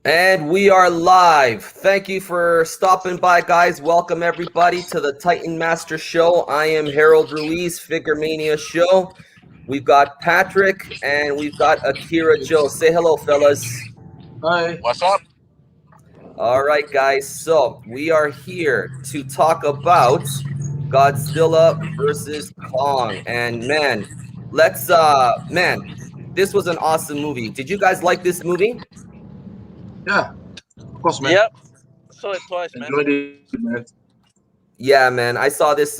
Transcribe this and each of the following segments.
And we are live. Thank you for stopping by, guys. Welcome, everybody, to the Titan Master Show. I am Harold Ruiz, Figure Mania Show. We've got Patrick and we've got Akira Joe. Say hello, fellas. Hi. What's up? All right, guys. So we are here to talk about Godzilla versus Kong. And man, this was an awesome movie. Did you guys like this movie? Yeah, of course, man. Yep. Saw it twice, man. Enjoyed it, man. Yeah, man. I saw this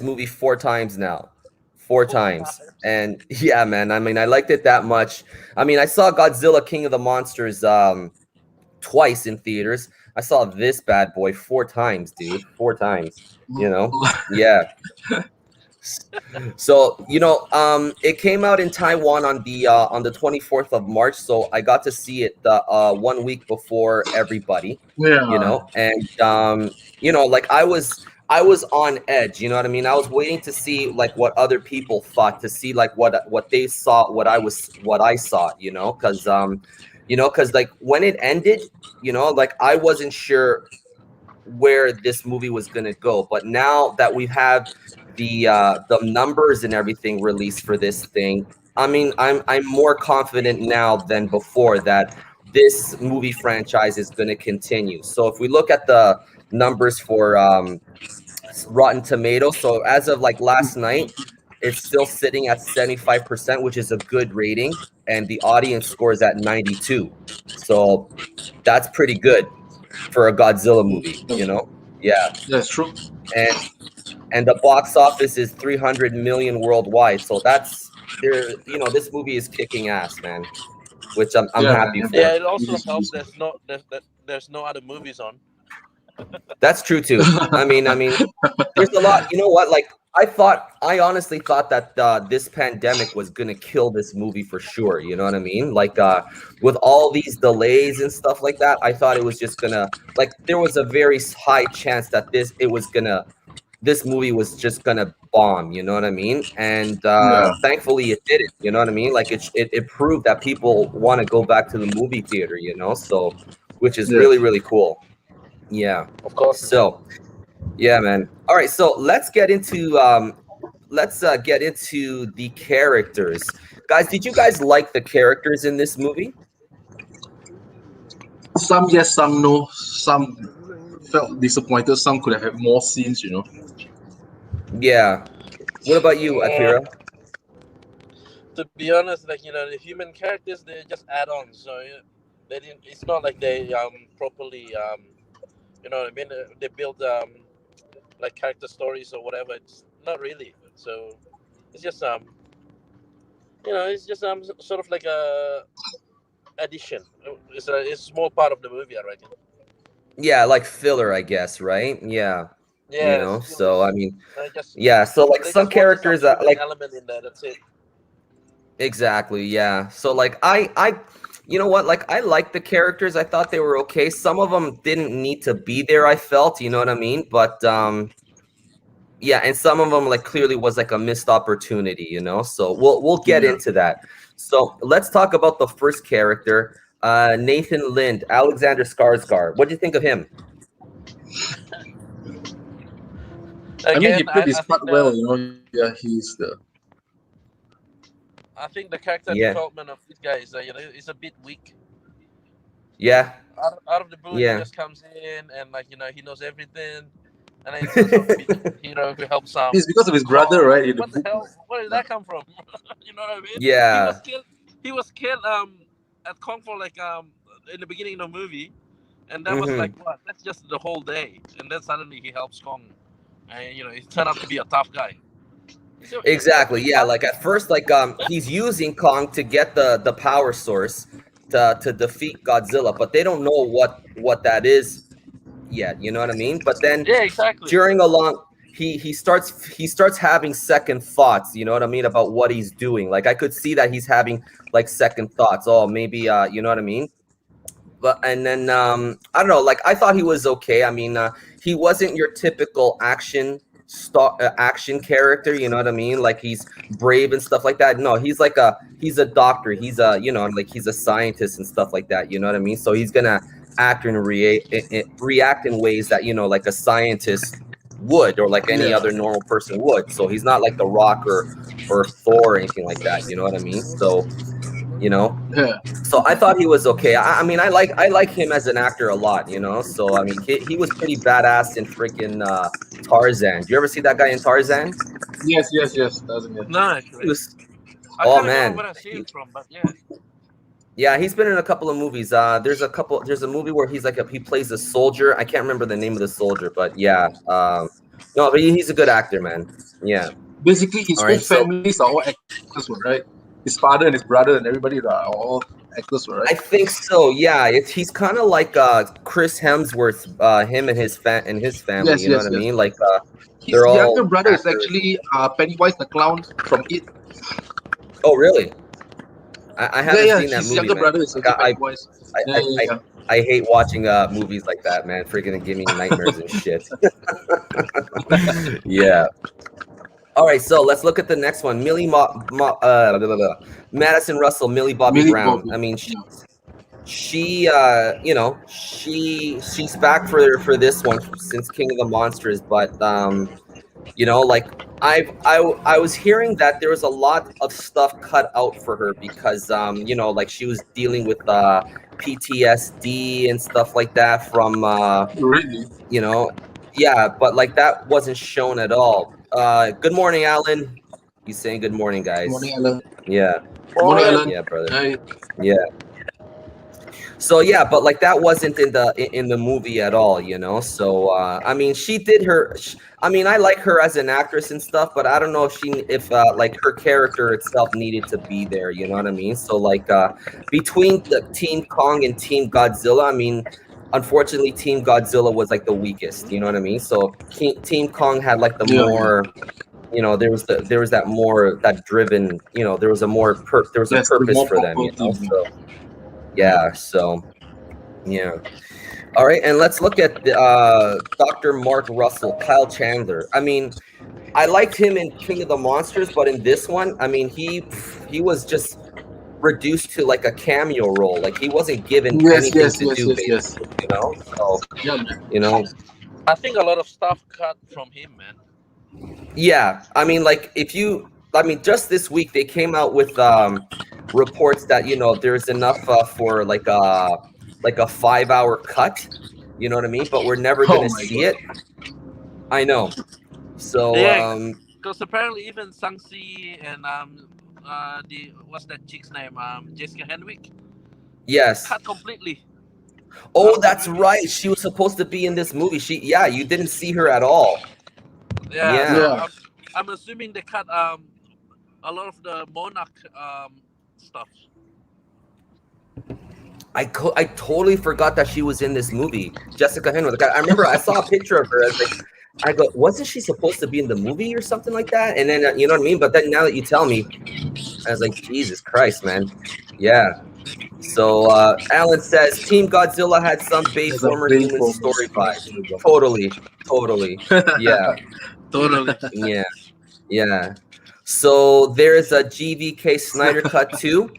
movie 4 times now. 4 times. And yeah, man. I mean, I liked it that much. I mean, I saw Godzilla King of the Monsters twice in theaters. I saw this bad boy 4 times, dude. 4 times. Yeah. So, it came out in Taiwan on the 24th of March, so I got to see it 1 week before everybody. Yeah. And like I was on edge, you know what I mean? I was waiting to see like what other people thought, to see like what they saw, what I saw, because like when it ended, like I wasn't sure where this movie was gonna go, but now that we have the numbers and everything released for this thing, I mean, I'm more confident now than before that this movie franchise is going to continue. So if we look at the numbers for Rotten Tomatoes, so as of like last night, it's still sitting at 75%, which is a good rating, and the audience scores at 92. So that's pretty good for a Godzilla movie, Yeah. That's true. And the box office is 300 million worldwide. So that's this movie is kicking ass, man. Which I'm Yeah, happy man. for. Yeah, it also Yes, helps. yes. There's no other movies on. That's true too. I mean, there's a lot. You know what? Like I honestly thought that this pandemic was gonna kill this movie for sure. You know what I mean? Like with all these delays and stuff like that, I thought it was just gonna like there was a very high chance that this movie was just gonna bomb, you know what I mean? And Yeah. thankfully it didn't, you know what I mean? Like it proved that people want to go back to the movie theater, so which is Yeah. really, really cool. Yeah. Of course. So yeah, man. All right, so let's get into the characters. Guys, did you guys like the characters in this movie? Some yes, some no. Some felt disappointed. Some could have had more scenes. Yeah. What about you, Uh, Akira? to be honest, like the human characters, they just add-ons. So they didn't. It's not like they properly what I mean. They build like character stories or whatever. It's not really. So it's just it's just sort of like a addition. It's a small part of the movie, I reckon. Yeah, like filler, I guess, right? Yeah. Yeah, it's So I fillers. mean, I just yeah, so like They some just wanted some characters human like element in there. That's it. exactly, yeah. So like you know what? Like I like the characters. I thought they were okay. Some of them didn't need to be there, I felt, you know what I mean? But yeah, and some of them like clearly was like a missed opportunity, So we'll get Yeah. into that. So let's talk about the first character, Nathan Lind, Alexander Skarsgård. What do you think of him? I mean, he Again, played his I part think well. Yeah, the character Yeah. development of this guy is a bit weak. Yeah. Out of the blue, he Yeah. just comes in and he knows everything, and then he turns out to be the hero who helps It's because of his brother, right? In the What the book. hell? Where did that come from? You know what I mean? He was Yeah. killed. He was killed at Kong for in the beginning of the movie, and that was Mhm. like what? That's just the whole day, and then suddenly he helps Kong, and he turned out to be a tough guy. Exactly. Yeah. Like at first, like he's using Kong to get the power source to defeat Godzilla, but they don't know what that is yet. You know what I mean? But then Yeah, exactly. during a long he starts having second thoughts. You know what I mean about what he's doing. Like I could see that he's having like second thoughts. Oh, maybe you know what I mean. But and then I don't know. Like I thought he was okay. I mean, he wasn't your typical action action character, you know what I mean? Like he's brave and stuff like that. No, he's a doctor. He's a, you know, like he's a scientist and stuff like that, you know what I mean? So he's gonna act and react in ways that, you know, like a scientist would, or like any other normal person would. So he's not like the Rock or Thor or anything like that, you know what I mean? So, you know, so I thought he was okay. I mean, I like him as an actor a lot, you know. So I mean, he was pretty badass in freaking Tarzan. Do you ever see that guy in Tarzan? Yes. Doesn't it? No, He actually. was, I oh can't remember man, where I see him from, but yeah. yeah, he's been in a couple of movies. There's a movie where he plays a soldier. I can't remember the name of the soldier, but yeah, no, but he's a good actor, man. Yeah. Basically, his All whole right, so families are all actors, right? His father and his brother and everybody are all actors, I right? think so. Yeah, he's kind of like Chris Hemsworth, him and his family. Yes, You know what I yes. mean? Like His they're younger all brother is actors. actually Pennywise the clown from It. Oh, really? I haven't Yeah. seen that His movie, younger man. brother is Like actually Pennywise. I, Yeah, I, yeah, I, yeah. I hate watching movies like that, man. Freaking give me nightmares and shit. Yeah. All right, so let's look at the next one. Blah, blah, blah. Madison Russell, Millie Bobby Millie Brown. Bobby. I mean, Yeah. she you know, she's back for this one since King of the Monsters, but you know, like I was hearing that there was a lot of stuff cut out for her because you know, like she was dealing with PTSD and stuff like that from Really? you know, yeah, but like that wasn't shown at all. Good morning, Alan. He's saying good morning, Morning, guys. Alan. Yeah, Morning, Alright. Alan. yeah, brother. Hey. Yeah. So yeah, but like that wasn't in the movie at all, you know. So I mean, she did her. I mean, I like her as an actress and stuff, but I don't know if like her character itself needed to be there. You know what I mean? So like between the Team Kong and Team Godzilla, I mean, unfortunately, Team Godzilla was like the weakest. You know what I mean? So Team Kong had like the Yeah. more. You know, there was that more that driven. You know, there was a more there was a Yes, the purpose more for them. You proper know, team. so. Yeah, so yeah. All right, and let's look at Dr. Mark Russell, Kyle Chandler. I mean, I liked him in King of the Monsters, but in this one, I mean, he was just reduced to like a cameo role. Like he wasn't given anything to do, basically, you know. So, Yeah, man. you know, I think a lot of stuff cut from him, man. yeah. I mean, like I mean, just this week they came out with reports that, you know, there's enough for like a 5-hour cut. You know what I mean? But we're never Oh gonna my see God. it. I know. So Yeah, because apparently even Sang-Si and what's that chick's name? Jessica Henwick yes. cut completely. Oh, that's right. She was supposed to be in this movie. You didn't see her at all. Yeah. Yeah. So I'm assuming they cut a lot of the Monarch stuff. I totally forgot that she was in this movie, Jessica Henwick. I remember I saw a picture of her. I go, wasn't she supposed to be in the movie or something like that? And then you know what I mean. But then now that you tell me, I was like, Jesus Christ, man. Yeah. So Alan says Team Godzilla had some Bayformer human story vibes. Totally. Yeah. Totally. Yeah. So there's a GVK Snyder cut too.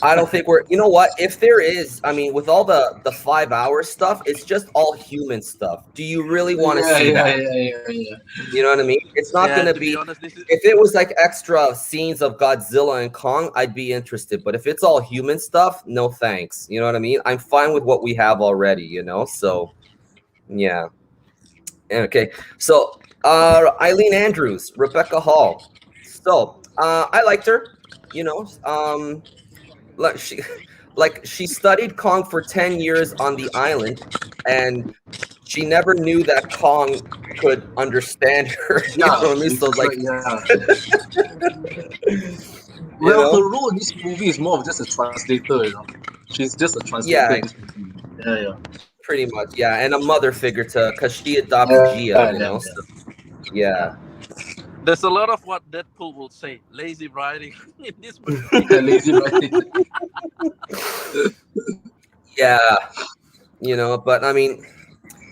I don't think you know what? If there is, I mean, with all the 5-hour stuff, it's just all human stuff. Do you really want to see that? Yeah. You know what I mean? It's not going to be. Honest, if it was like extra scenes of Godzilla and Kong, I'd be interested. But if it's all human stuff, no thanks. You know what I mean? I'm fine with what we have already, you know? So, yeah. Okay. So, Eileen Andrews, Rebecca Hall. So, I liked her, you know. She studied Kong for 10 years on the island, and she never knew that Kong could understand her. You know what I mean? So like, well, her role in this movie is more of just a translator. You know, she's just a translator. Yeah. Pretty much, yeah, and a mother figure because she adopted Gia. You know, so, yeah. There's a lot of what Deadpool will say. Lazy writing in this movie. Lazy writing. Yeah, you know, but I mean,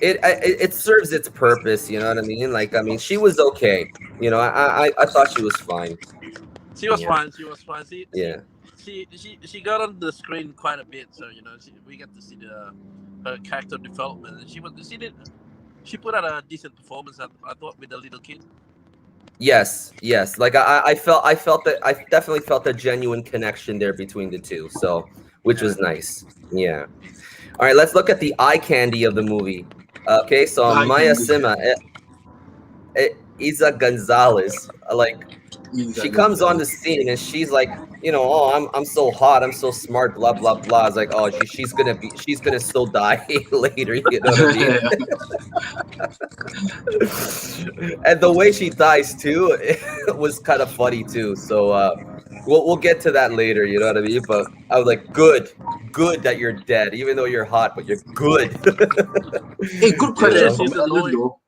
it serves its purpose. You know what I mean? Like, I mean, she was okay. You know, I thought she was fine. She was Yeah. fine. She was fine. Yeah. She got on the screen quite a bit, so we got to see her character development, and she put out a decent performance. I thought with the little kid. Yes, yes. Like I felt that I definitely felt a genuine connection there between the two. So, which was nice. Yeah. All right, let's look at the eye candy of the movie. Okay, so Maya Sima, Isa Gonzalez, like she comes on the scene and she's like, oh, I'm so hot, I'm so smart, blah blah blah. It's like, oh, she's gonna still die later. You know what I mean? And the way she dies too, it was kind of funny too. So we'll get to that later. You know what I mean? But I was like, good that you're dead, even though you're hot, but you're good. Hey, good question from Ellen though.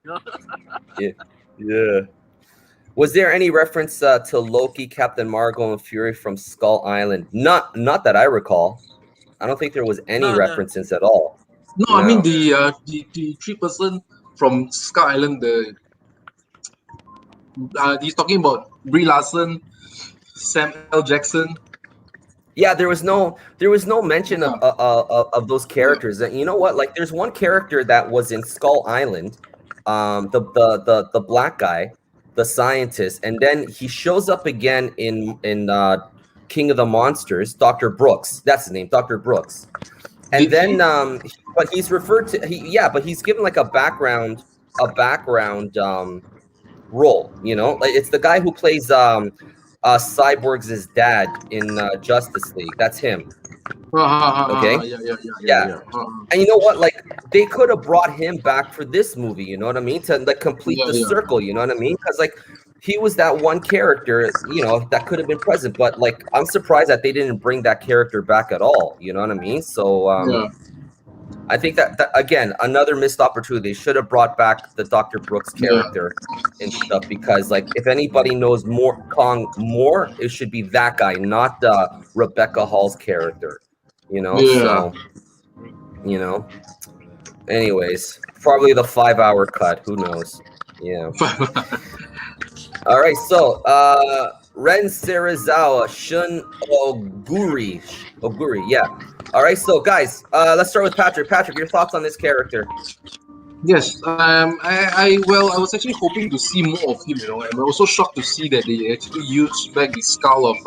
Yeah. Was there any reference to Loki, Captain Marvel, and Fury from Skull Island? Not that I recall. I don't think there was any references at all. No, I mean the 3-person from Skull Island. He's talking about Brie Larson, Samuel L. Jackson. Yeah, there was no mention of those characters. And you know what? Like, there's one character that was in Skull Island, the black guy, the scientist, and then he shows up again in King of the Monsters, Dr. Brooks. That's his name, Dr. Brooks. And then but he's referred to but he's given like a background role, like it's the guy who plays Cyborg's dad in Justice League. That's him. Okay. Yeah. And you know what? Like, they could have brought him back for this movie. You know what I mean? To like complete the circle. You know what I mean? Because like he was that one character, that could have been present. But like, I'm surprised that they didn't bring that character back at all. You know what I mean? So I think that again, another missed opportunity. They should have brought back the Dr. Brooks character and stuff, because like if anybody knows Kong more, it should be that guy, not Rebecca Hall's character. So anyways, probably the 5-hour cut. Who knows? Yeah. All right. So Ren Serizawa, Shun Oguri. Yeah. All right, so guys, let's start with Patrick. Patrick, your thoughts on this character? Yes, I was actually hoping to see more of him. I'm also shocked to see that they actually used back the skull of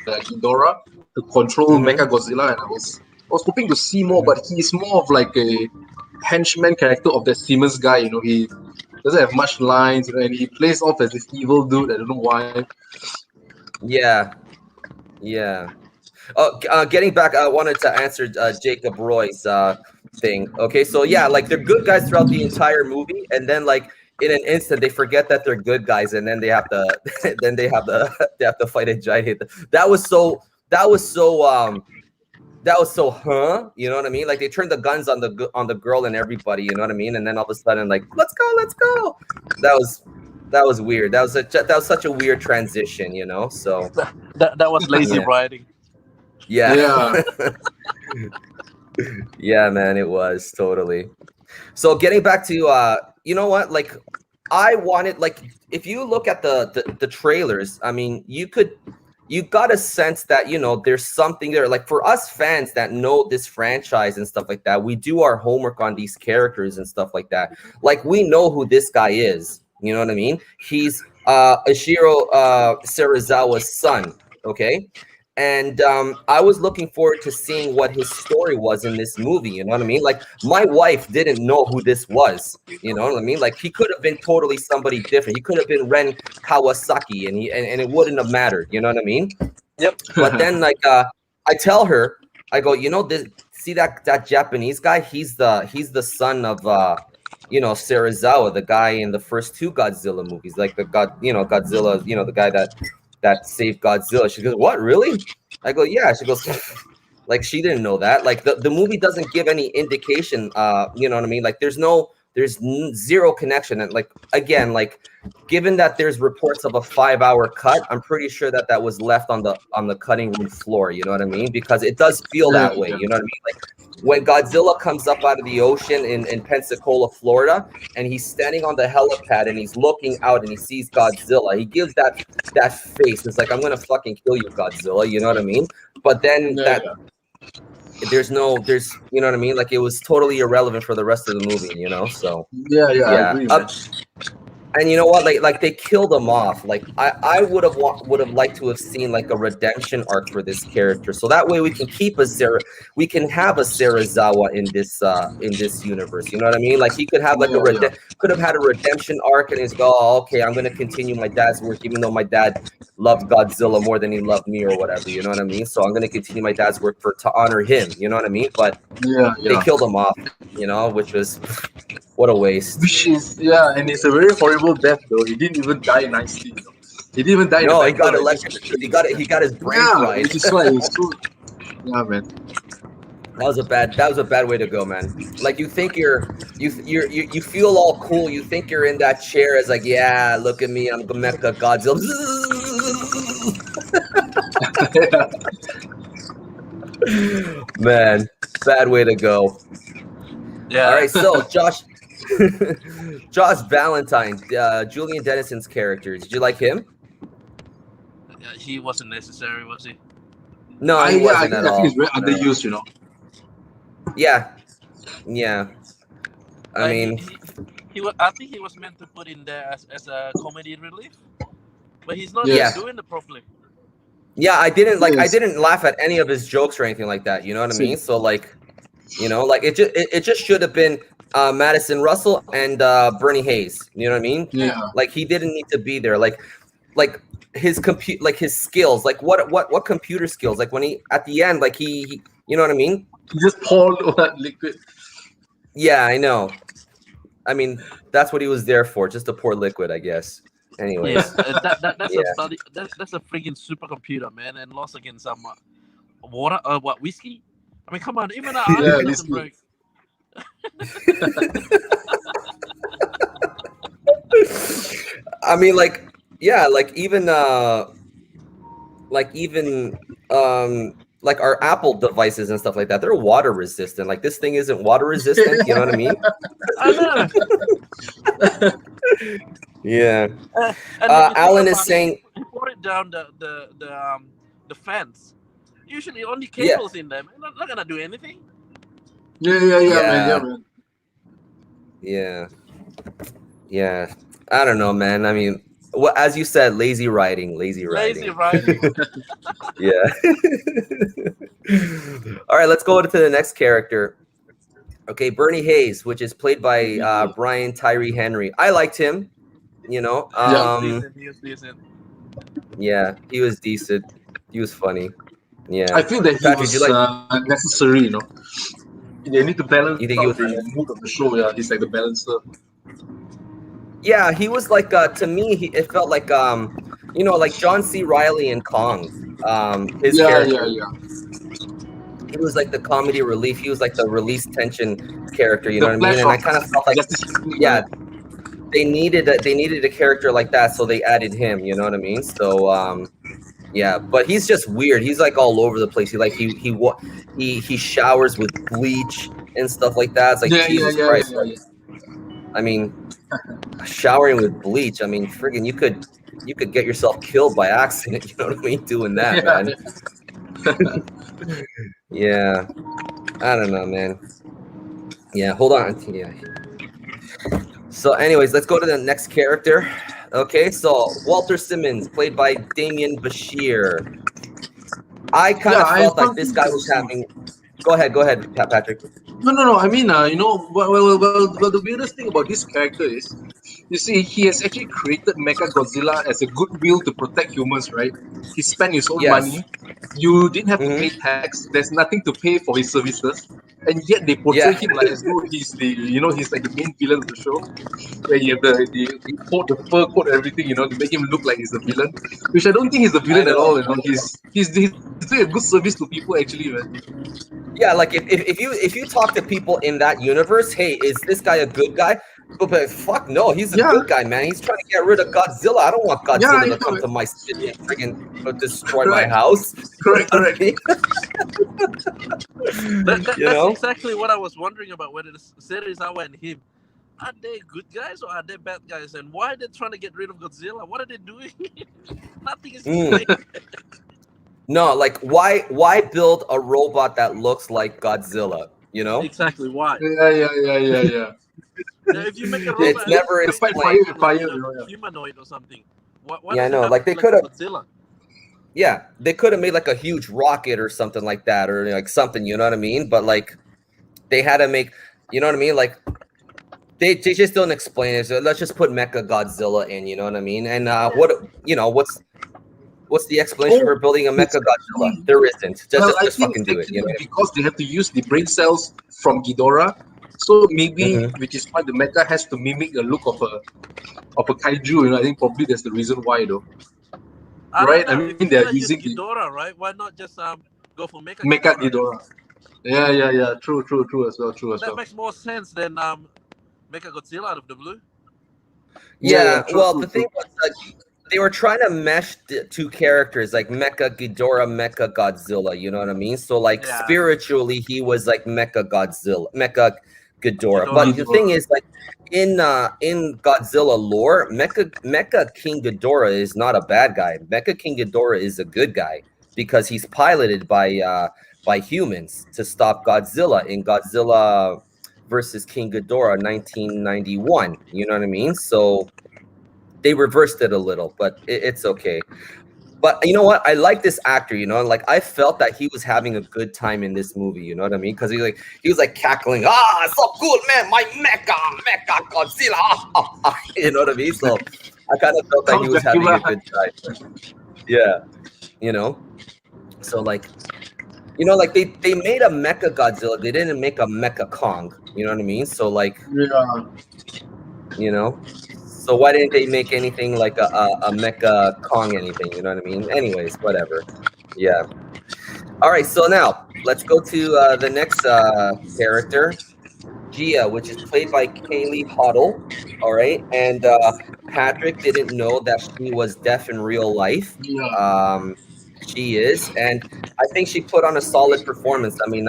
Ghidorah to control Mecha Godzilla, and I was hoping to see more, but he's more of like a henchman character of that Simmons guy. He doesn't have much lines, and he plays off as this evil dude. I don't know why. Yeah. Getting back, I wanted to answer Jacob Roy's thing. Okay, so yeah, like they're good guys throughout the entire movie, and then like in an instant they forget that they're good guys, and then they have to they have to fight a giant. That was so you know what I mean? Like they turned the guns on the girl and everybody, you know what I mean? And then all of a sudden, like, let's go. That was weird. That was such a weird transition, So that was lazy writing. Yeah. Yeah, man, it was totally. So getting back to you know what? Like I wanted, like, if you look at the trailers, I mean, you got a sense that, there's something there. Like for us fans that know this franchise and stuff like that, we do our homework on these characters and stuff like that. Like we know who this guy is. You know what I mean? He's Ishiro Serizawa's son. Okay. And I was looking forward to seeing what his story was in this movie. You know what I mean? Like my wife didn't know who this was. You know what I mean? Like he could have been totally somebody different. He could have been Ren Kawasaki, and it wouldn't have mattered. You know what I mean? Yep. But then like I tell her, I go, see that Japanese guy? He's the son of Serizawa, the guy in the first two Godzilla movies, like Godzilla, the guy that saved Godzilla. She goes, what, really? I go, yeah. She goes, like, she didn't know that. Like the movie doesn't give any indication, you know what I mean? Like there's zero connection. And like, again, like given that there's reports of a 5-hour cut, I'm pretty sure that was left on the cutting room floor. You know what I mean? Because it does feel that way. You know what I mean? Like when Godzilla comes up out of the ocean in Pensacola, Florida, and he's standing on the helipad and he's looking out and he sees Godzilla, he gives that face. It's like, I'm gonna fucking kill you, Godzilla. You know what I mean? But then there's you know what I mean? Like, it was totally irrelevant for the rest of the movie, you know? So Yeah, I agree, man. and you know what? Like they killed him off. Like I would have liked to have seen like a redemption arc for this character, so that way we can keep we can have a Serizawa in this universe. You know what I mean? Like he could have like could have had a redemption arc, and he's go, oh, okay, I'm gonna continue my dad's work, even though my dad loved Godzilla more than he loved me or whatever. You know what I mean? So I'm gonna continue my dad's work to honor him. You know what I mean? But they killed him off. You know, which was what a waste. Which is and it's a very horrible death though. He didn't even die nicely. You know? He didn't even die. No, he got electrocuted. He got his brain fried. Which is why it was cool. Yeah, man. That was a bad way to go, man. Like you think you feel all cool. You think you're in that chair as like, yeah, look at me, I'm Mecha Godzilla. Man, bad way to go. Yeah. All right, so Josh Valentine, Julian Dennison's character. Did you like him? He wasn't necessary, was he? No, he wasn't at all. I think he's very underused, you know. Yeah. I mean, I think he was meant to put in there as a comedy relief, but he's not doing it properly. Yeah, I didn't laugh at any of his jokes or anything like that. You know what I mean? So like, you know, like it just should have been Madison Russell and Bernie Hayes. You know what I mean? Yeah. Like he didn't need to be there. Like his his skills. Like what computer skills? Like when he at the end, like he you know what I mean? He just poured all that liquid. Yeah, I know. I mean, that's what he was there for, just to pour liquid, I guess. Anyways. That's a freaking supercomputer, man, and lost against some water. Whiskey? I mean, come on, even our doesn't break. I mean, like like our Apple devices and stuff like that, they're water resistant. Like this thing isn't water resistant. You know what I mean? I know. Yeah. Alan is saying he poured it down the fence. Usually only cables in them. Not gonna do anything. Man. Yeah. I don't know, man. I mean, well, as you said, lazy writing. Yeah. All right, let's go to the next character. Okay, Bernie Hayes, which is played by Brian Tyree Henry. I liked him. You know, he was decent. Yeah, he was decent. He was funny. Yeah, I feel that he was necessary. You know, they need to balance. You think he was the mood of the show? Yeah, he's like the balancer. Yeah, he was like to me. It felt like you know, like John C. Reilly in Kong. His character. He was like the comedy relief. He was like the release tension character. You know what I mean? And I kind of felt like they needed a character like that, so they added him. You know what I mean? So yeah, but he's just weird. He's like all over the place. He showers with bleach and stuff like that. It's like Jesus Christ. I mean, showering with bleach. I mean, friggin', you could get yourself killed by accident. You know what I mean? Doing that, man. Yeah, I don't know, man. Yeah, hold on. Yeah. So, anyways, let's go to the next character. Okay, so Walter Simmons, played by Damien Bashir. I kind of felt like this guy was having. Go ahead, Patrick. No. I mean, you know, well, the weirdest thing about this character is, you see, he has actually created Mechagodzilla as a goodwill to protect humans, right? He spent his own money. You didn't have to pay tax. There's nothing to pay for his services, and yet they portray him like as though he's he's like the main villain of the show. Where you have the coat, the fur coat, everything, you know, to make him look like he's the villain. Which I don't think he's the villain at all. You know, he's doing a good service to people, actually, man. Yeah, like if you talk to people in that universe, hey, is this guy a good guy? But fuck no, he's a Yeah. good guy, man. He's trying to get rid of Godzilla. I don't want Yeah, Godzilla I to come know. to my city and friggin' destroy my Correct. house. Correct. You That's know? exactly what I was wondering about, whether the Serizawa and him, are they good guys or are they bad guys? And why are they trying to get rid of Godzilla? What are they doing? Nothing is explained. No, like why build a robot that looks like Godzilla? You know? Exactly why. Yeah. Now, if you make a It's robot, never at least Fight make explained. fire, it fire, like, humanoid or something. Why Yeah, I does it know. have Like to they be could have, Godzilla? yeah, they could have made like a huge rocket or something like that, or like something. You know what I mean? But like they had to make, you know what I mean? Like they just don't explain it. So let's just put Mecha Godzilla in. You know what I mean? And what's the explanation for building a Mecha Godzilla? There isn't. I Just think fucking it's do it. You know actually what because they have to use the brain cells from Ghidorah. So maybe, Mhm. which is why the mecha has to mimic the look of a kaiju. You know, I think probably that's the reason why, though. I Right? don't I know. mean, If you're they're gonna use using the Ghidorah, right? Why not just go for Mecha mecha Ghidorah? Ghidorah. Yeah. True as well. That makes more sense than Mecha Godzilla out of the blue. Yeah, True, well, true, the thing was, they were trying to mesh the two characters, like Mecha Ghidorah, Mecha Godzilla. You know what I mean? So, like Yeah. spiritually, he was like Mecha Godzilla, Mecha Ghidorah. Ghidorah. But the thing is, like in Godzilla lore, Mecha King Ghidorah is not a bad guy. Mecha King Ghidorah is a good guy because he's piloted by humans to stop Godzilla in Godzilla versus King Ghidorah 1991. You know what I mean? So they reversed it a little, but it's okay. But you know what? I like this actor. You know, like I felt that he was having a good time in this movie. You know what I mean? Because he was like cackling. Ah, so cool, man! My mecha Godzilla. You know what I mean? So I kind of felt that he was having a good time. Yeah, you know. So like, you know, like they made a mecha Godzilla. They didn't make a mecha Kong. You know what I mean? So like, Yeah. you know. So why didn't they make anything like a Mecha Kong anything? You know what I mean? Anyways, whatever. Yeah. All right. So now let's go to the next character, Gia, which is played by Kaylee Hoddle. All right, and Patrick didn't know that she was deaf in real life. Yeah. She is, and I think she put on a solid performance. I mean,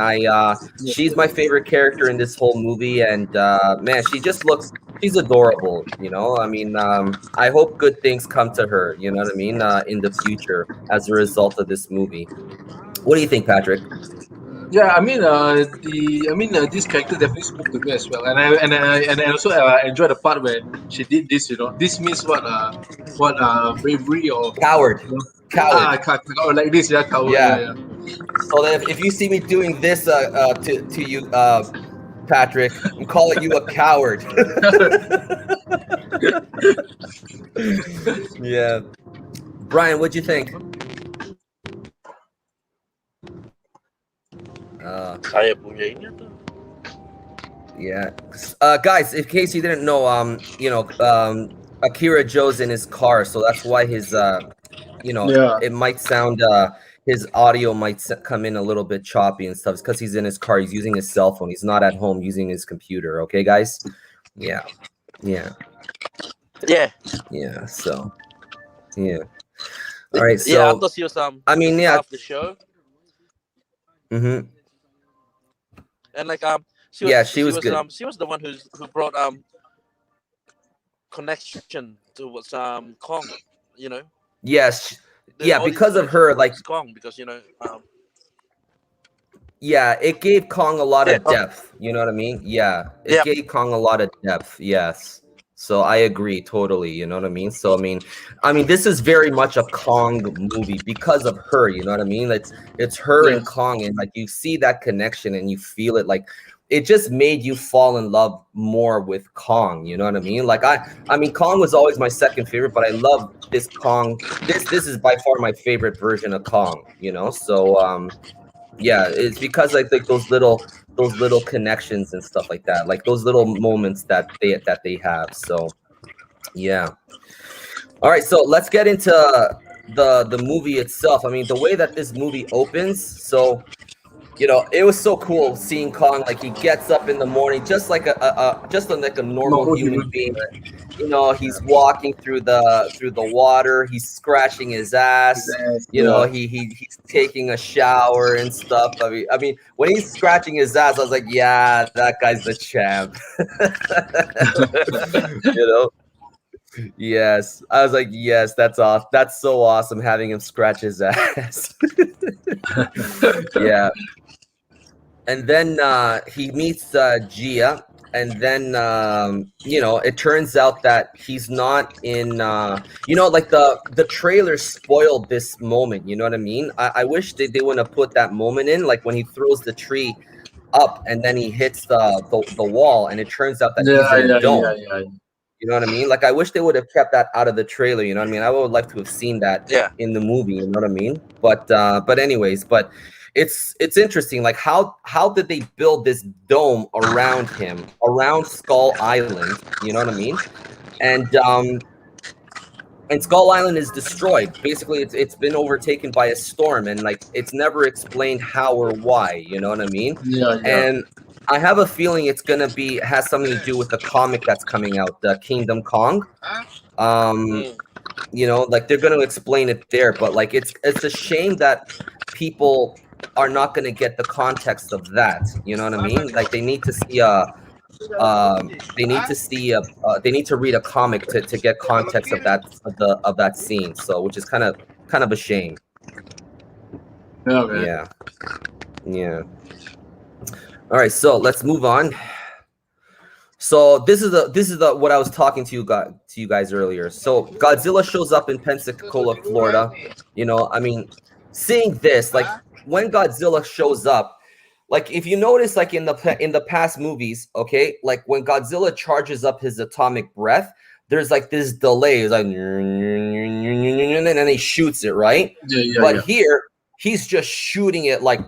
she's my favorite character in this whole movie, and man, she's adorable. You know, I mean, I hope good things come to her. You know what I mean? In the future, as a result of this movie. What do you think, Patrick? Yeah, I mean, this character definitely spoke to me as well, and I also enjoyed the part where she did this. You know, this means what bravery or Coward. you know, Coward. like this, yeah, coward, yeah. So that if you see me doing this to you, Patrick, I'm calling you a coward. Yeah. Brian, what'd you think? Kaya punya ini tuh. Yeah. Guys, in case you didn't know, Akira Joe's in his car, so that's why his it might sound his audio might come in a little bit choppy and stuff. It's because he's in his car. He's using his cell phone. He's not at home using his computer. Okay, guys? Yeah. So, yeah. All right. So yeah, I thought she was I mean, yeah. of the show, Mm-hmm. and like she was good. She was the one who brought connection towards Kong, you know. Yes. The Yeah, audience because of her, like Kong, because you know. Yeah, it gave Kong a lot of depth. You know what I mean? Yeah, it gave Kong a lot of depth. Yes. So I agree totally. You know what I mean? So I mean, this is very much a Kong movie because of her. You know what I mean? It's her and Kong, and like you see that connection and you feel it. Like it just made you fall in love more with Kong. You know what I mean? Like I mean, Kong was always my second favorite, but I love this Kong. This is by far my favorite version of Kong. You know, so yeah, it's because like those little connections and stuff like that, like those little moments that they have. So yeah. All right, so let's get into the movie itself. I mean, the way that this movie opens, so you know, it was so cool seeing Kong. Like he gets up in the morning, just like like a normal human being. You know, he's walking through the water. He's scratching his ass. You know, he's taking a shower and stuff. I mean, when he's scratching his ass, I was like, yeah, that guy's the champ. You know. Yes, I was like, yes, that's awesome. That's so awesome having him scratch his ass. Yeah. And then he meets Gia, and then you know, it turns out that he's not in. You know, like the trailer spoiled this moment. You know what I mean? I wish they wouldn't have put that moment in, like when he throws the tree up and then he hits the wall, and it turns out that he's in a dome. You know what I mean? Like I wish they would have kept that out of the trailer. You know what I mean? I would like to have seen that in the movie. You know what I mean? But anyways, but it's interesting. Like how did they build this dome around him, around Skull Island? You know what I mean? And Skull Island is destroyed. Basically, it's been overtaken by a storm, and like it's never explained how or why. You know what I mean? And I have a feeling it's gonna has something to do with the comic that's coming out, the Kingdom Kong. You know, like they're gonna explain it there, but like it's a shame that people are not gonna get the context of that. You know what I mean? Like they need to see they need to read a comic to get context of that scene. So which is kind of a shame. Yeah. All right, so let's move on. So this is the what I was talking to you guys earlier. So Godzilla shows up in Pensacola, Florida. You know, I mean, seeing this, like when Godzilla shows up, like if you notice, like in the past movies, okay, like when Godzilla charges up his atomic breath, there's like this delay, it's like, and then he shoots it, right? But here he's just shooting it like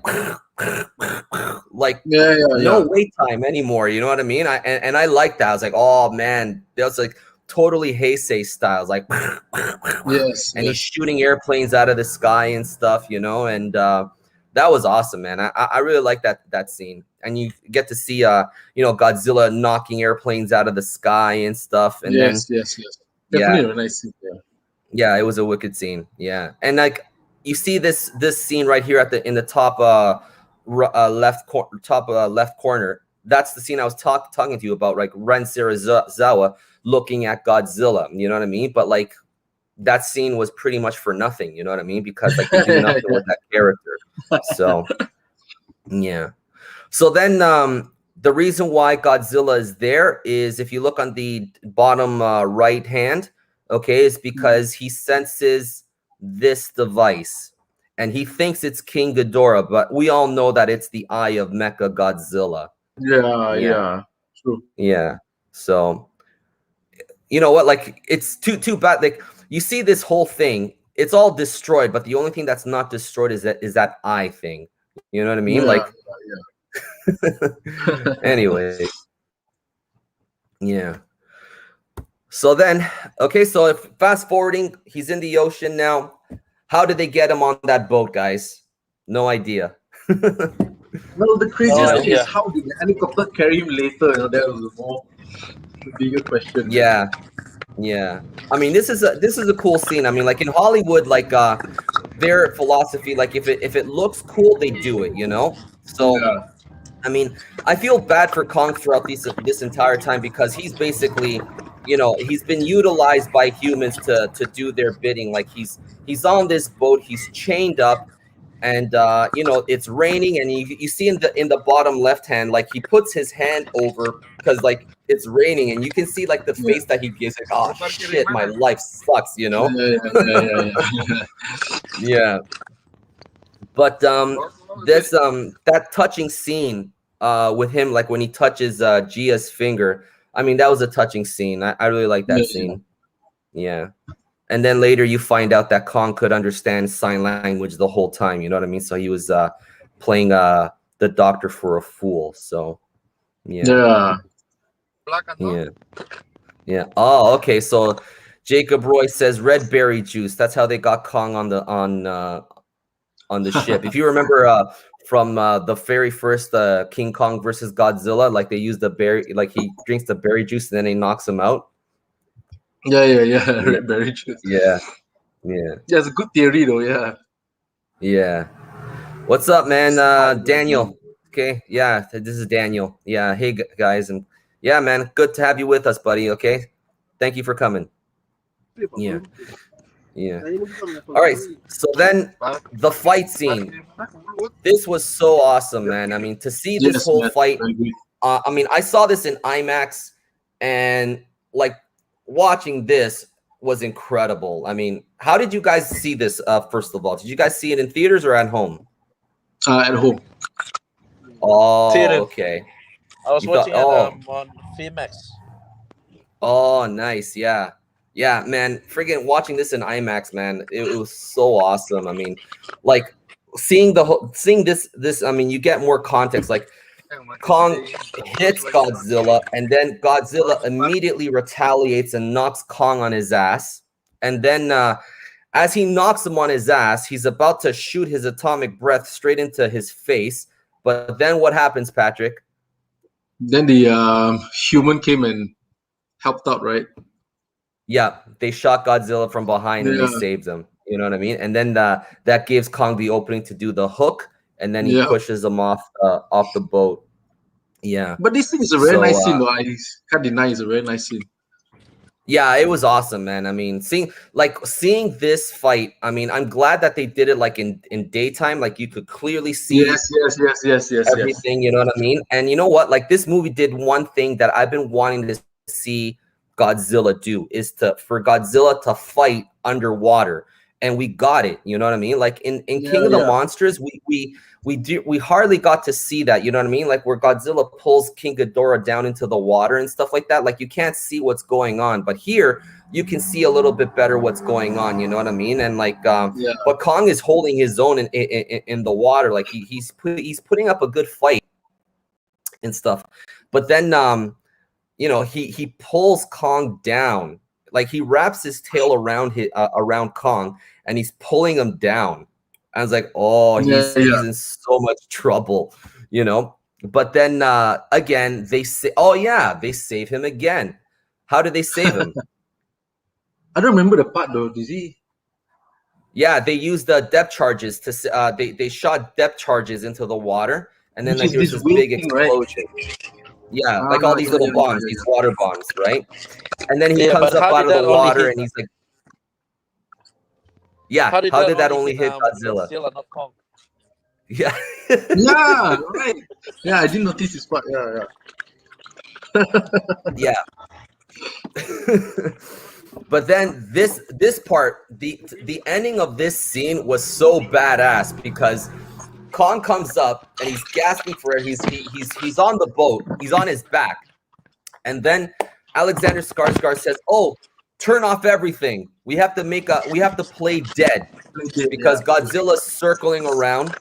no wait time anymore. You know what I mean? And I like that. I was like, oh man, that was like totally Heisei style, like and he's shooting airplanes out of the sky and stuff, you know, and that was awesome, man. I really like that scene, and you get to see you know, Godzilla knocking airplanes out of the sky and stuff, and definitely a nice scene. Yeah, it was a wicked scene. Yeah, and like you see this scene right here in the top left corner. That's the scene I was talking to you about, like Ren Serizawa looking at Godzilla. You know what I mean? But like that scene was pretty much for nothing. You know what I mean? Because like they do nothing with that character. So yeah. So then the reason why Godzilla is there is, if you look on the bottom right hand, okay, is because he senses this device. And he thinks it's King Ghidorah, but we all know that it's the eye of Mecha Godzilla. Yeah, true. Yeah. So, you know what? Like, it's too bad. Like, you see this whole thing, it's all destroyed, but the only thing that's not destroyed is that eye thing. You know what I mean? Anyway. Yeah. So then, okay, so if fast forwarding, he's in the ocean now. How did they get him on that boat, guys? No idea. Well, the craziest thing is how did the helicopter carry him later? You know, that was the bigger question. Yeah. I mean, this is a cool scene. I mean, like in Hollywood, like their philosophy, like if it looks cool, they do it, you know? So I mean, I feel bad for Kong throughout this entire time, because he's basically, you know, he's been utilized by humans to do their bidding. Like he's on this boat, he's chained up, and you know, it's raining, and you see in the bottom left hand, like he puts his hand over because like it's raining, and you can see like the face that he gives, like, oh shit, my life sucks, you know? Yeah. But this that touching scene with him, like when he touches Gia's finger, I mean, that was a touching scene. I really like that scene. Yeah. And then later you find out that Kong could understand sign language the whole time, you know what I mean? So he was playing the doctor for a fool. So yeah. Oh, okay. So Jacob Roy says red berry juice. That's how they got Kong on the ship. If you remember the very first King Kong versus Godzilla. Like they use the berry, like he drinks the berry juice and then he knocks him out. Yeah. Red berry juice. Yeah. Yeah, it's a good theory though. Yeah. Yeah. What's up, man? Daniel. Okay. Yeah, this is Daniel. Yeah. Hey, guys. And yeah, man, good to have you with us, buddy. Okay. Thank you for coming. Yeah. Yeah. All right. So then the fight scene. This was so awesome, man. I mean, to see this Yes, whole man. fight. I agree. I mean, I saw this in IMAX, and like watching this was incredible. I mean, how did you guys see this? First of all, did you guys see it in theaters or at home? At home. Oh, Theater. okay. I was You thought- watching it on FMX. Oh, nice. Yeah. Yeah, man. Friggin' watching this in IMAX, man. It was so awesome. I mean, like seeing this, I mean, you get more context. Like Kong hits Godzilla, and then Godzilla immediately retaliates and knocks Kong on his ass. And then as he knocks him on his ass, he's about to shoot his atomic breath straight into his face. But then what happens, Patrick? Then the human came and helped out, right? Yeah, they shot Godzilla from behind and they Yeah. saved him. You know what I mean? And then that gives Kong the opening to do the hook, and then he Yeah. pushes him off the boat. Yeah. But this thing is a very So, nice scene, though. I can't deny it's a very nice scene. Yeah, it was awesome, man. I mean, seeing this fight, I mean, I'm glad that they did it like in daytime, like you could clearly see Yes. everything, you know what I mean? And you know what? Like this movie did one thing that I've been wanting to see Godzilla do, is for Godzilla to fight underwater. And we got it, you know what I mean? Like in King of the Monsters, we hardly got to see that, you know what I mean? Like where Godzilla pulls King Ghidorah down into the water and stuff like that. Like you can't see what's going on, but here you can see a little bit better what's going on, you know what I mean? And like but Kong is holding his own in the water. Like he's putting up a good fight and stuff. But then you know, he pulls Kong down. Like he wraps his tail around Kong and he's pulling him down. I was like, oh, he's in so much trouble, you know. But then again, they say, oh yeah, they save him again. How did they save him? I don't remember the part though. Did he? Yeah, they used the depth charges to they shot depth charges into the water, and then like there was this big explosion. Right? Yeah, like all these little bombs, these water bombs, right? And then he comes up out of the water and he's like, yeah, how did that only hit Godzilla? Not Kong. Yeah. Yeah, right. Yeah, I didn't notice this part. Yeah. But then this part, the ending of this scene was so badass because Kong comes up and he's gasping for air. He's on the boat. He's on his back. And then Alexander Skarsgård says, "Oh, turn off everything. We have to play dead because Godzilla's circling around."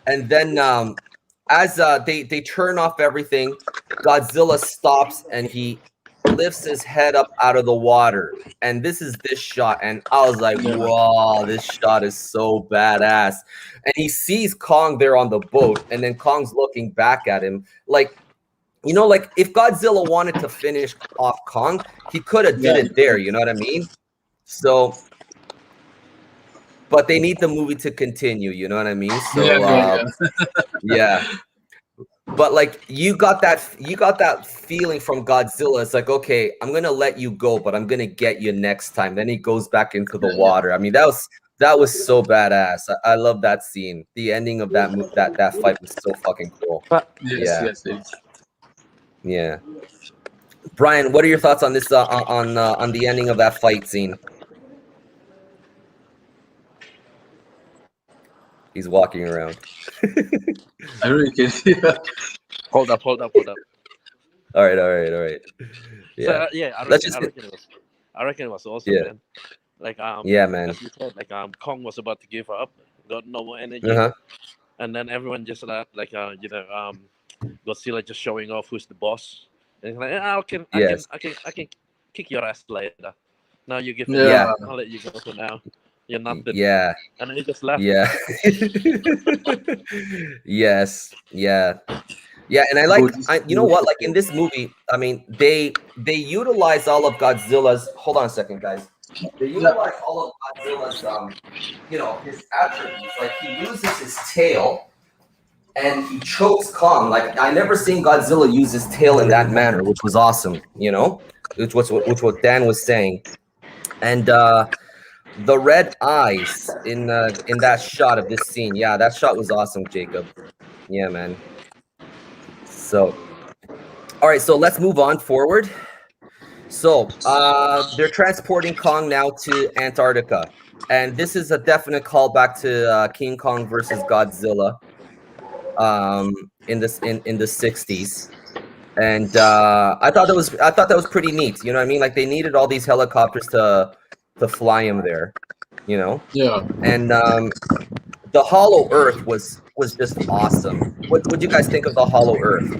And then as they turn off everything, Godzilla stops and he lifts his head up out of the water. And this shot. And I was like, wow, this shot is so badass. And he sees Kong there on the boat, and then Kong's looking back at him. Like, you know, like if Godzilla wanted to finish off Kong, he could have did it there, you know what I mean? So, but they need the movie to continue, you know what I mean? So, yeah. But like you got that feeling from Godzilla. It's like, okay, I'm gonna let you go, but I'm gonna get you next time. Then he goes back into the water. I mean, that was so badass. I love that scene. The ending of that that fight was so fucking cool. Yeah. Brian, what are your thoughts on this on the ending of that fight scene? He's walking around. I really can see that. Hold up. All right. Yeah. So, I reckon it was awesome, man. Like man. As you said, like Kong was about to give up, got no more energy, and then everyone just Godzilla just showing off who's the boss, and he's like, I can kick your ass later. Now you give me, I'll let you go for now. You're nothing. Yeah. And then he just left. Yeah. Yes. Yeah. Yeah, and you know what? Like in this movie, I mean, they utilize all of Godzilla's. Hold on a second, guys. They Yeah. utilize all of Godzilla's, his attributes. Like he uses his tail and he chokes Kong. Like I never seen Godzilla use his tail in that manner, which was awesome. Which what Dan was saying, and the red eyes in that shot of this scene. Yeah, that shot was awesome, Jacob. Yeah, man. So, all right, so let's move on forward. So, they're transporting Kong now to Antarctica, and this is a definite callback to King Kong versus Godzilla, in the '60s, and I thought that was pretty neat. You know what I mean? Like they needed all these helicopters to fly him there. Yeah. And the Hollow Earth was just awesome. What you guys think of the Hollow Earth?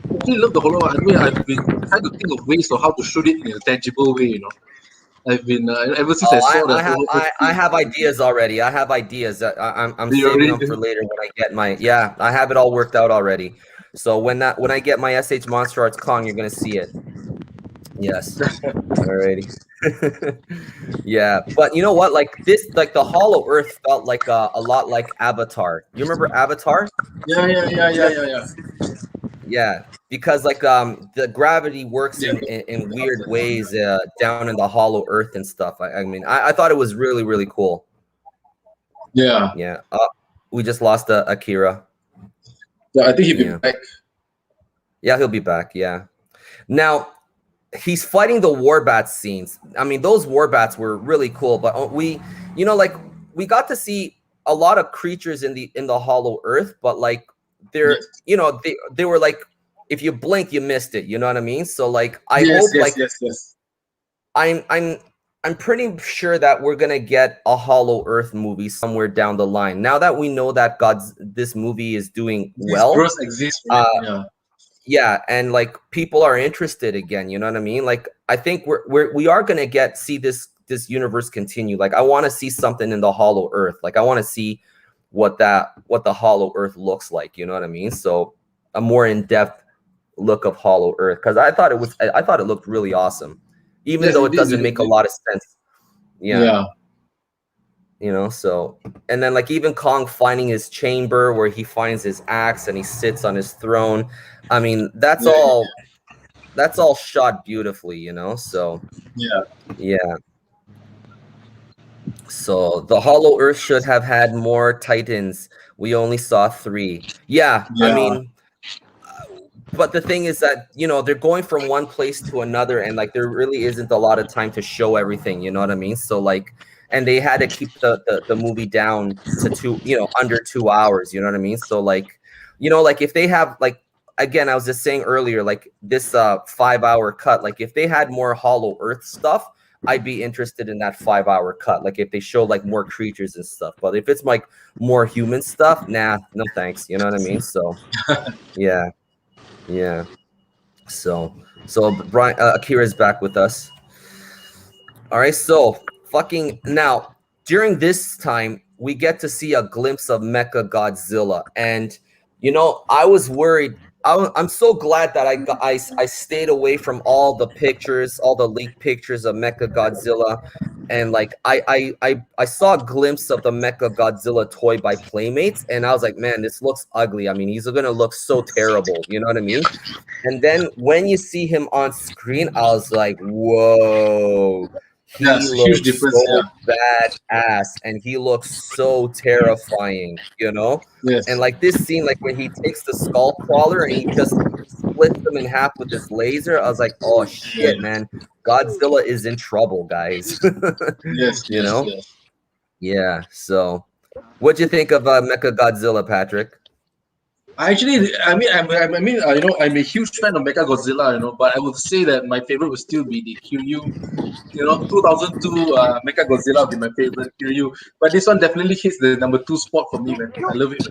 I actually love the Hollow Earth. I mean, I've been trying to think of ways of how to shoot it in a tangible way. I've been ever since I saw that. I have ideas already. I have ideas that I'm saving them for later when I get my. Yeah, I have it all worked out already. So when I get my SH Monster Arts Kong, you're gonna see it. Yes. Alrighty. Yeah, but you know what? Like the Hollow Earth felt like a lot like Avatar. You remember Avatar? Yeah. Yeah, because like the gravity works in weird ways down in the Hollow Earth and stuff. I mean, I thought it was really, really cool. Yeah. Yeah. We just lost Akira. Yeah, I think he'll be back. Yeah, he'll be back. Yeah. Now he's fighting the Warbats scenes. I mean, those Warbats were really cool, but we got to see a lot of creatures in the Hollow Earth, but like they're they were like, if you blink you missed it, you know what I mean? So like I'm pretty sure that we're gonna get a Hollow Earth movie somewhere down the line. Now that we know that this movie is doing well, yeah, and like people are interested again, you know what I mean? Like I think we are gonna see this universe continue. Like I want to see something in the Hollow Earth. Like I want to see what the Hollow Earth looks like, you know what I mean? So a more in-depth look of Hollow Earth, because I thought it looked really awesome, even though it doesn't make a lot of sense. Yeah. You know, so and then like even Kong finding his chamber where he finds his axe and he sits on his throne. I mean, that's all shot beautifully, you know. So yeah. So the Hollow Earth should have had more Titans. We only saw 3. Yeah. I mean, but the thing is that, you know, they're going from one place to another, and like there really isn't a lot of time to show everything, you know what I mean? So like, and they had to keep the movie down to under 2 hours, you know what I mean? So like, you know, like if they have like, again, I was just saying earlier, like this 5-hour cut, like if they had more Hollow Earth stuff, I'd be interested in that 5-hour cut. Like if they show like more creatures and stuff, but if it's like more human stuff, nah, no thanks. You know what I mean? So yeah. So Brian, Akira's back with us. All right. So fucking now during this time, we get to see a glimpse of Mecha Godzilla, and you know, I was worried. I'm so glad that I stayed away from all the pictures, all the leaked pictures of Mecha Godzilla, and like I saw a glimpse of the Mecha Godzilla toy by Playmates, and I was like, man, this looks ugly. I mean, he's gonna look so terrible, you know what I mean? And then when you see him on screen, I was like, whoa. He looks so badass, and he looks so terrifying, you know? Yes. And like this scene, like when he takes the skull crawler and he just splits them in half with his laser, I was like, oh shit, man. Godzilla is in trouble, guys. Yes. You know? Yeah. So what'd you think of Mecha Godzilla, Patrick? Actually, I'm a huge fan of Mecha Godzilla, but I would say that my favorite would still be the Kiryu. 2002 Mecha Godzilla would be my favorite Kiryu, but this one definitely hits the number 2 spot for me, man. I love it.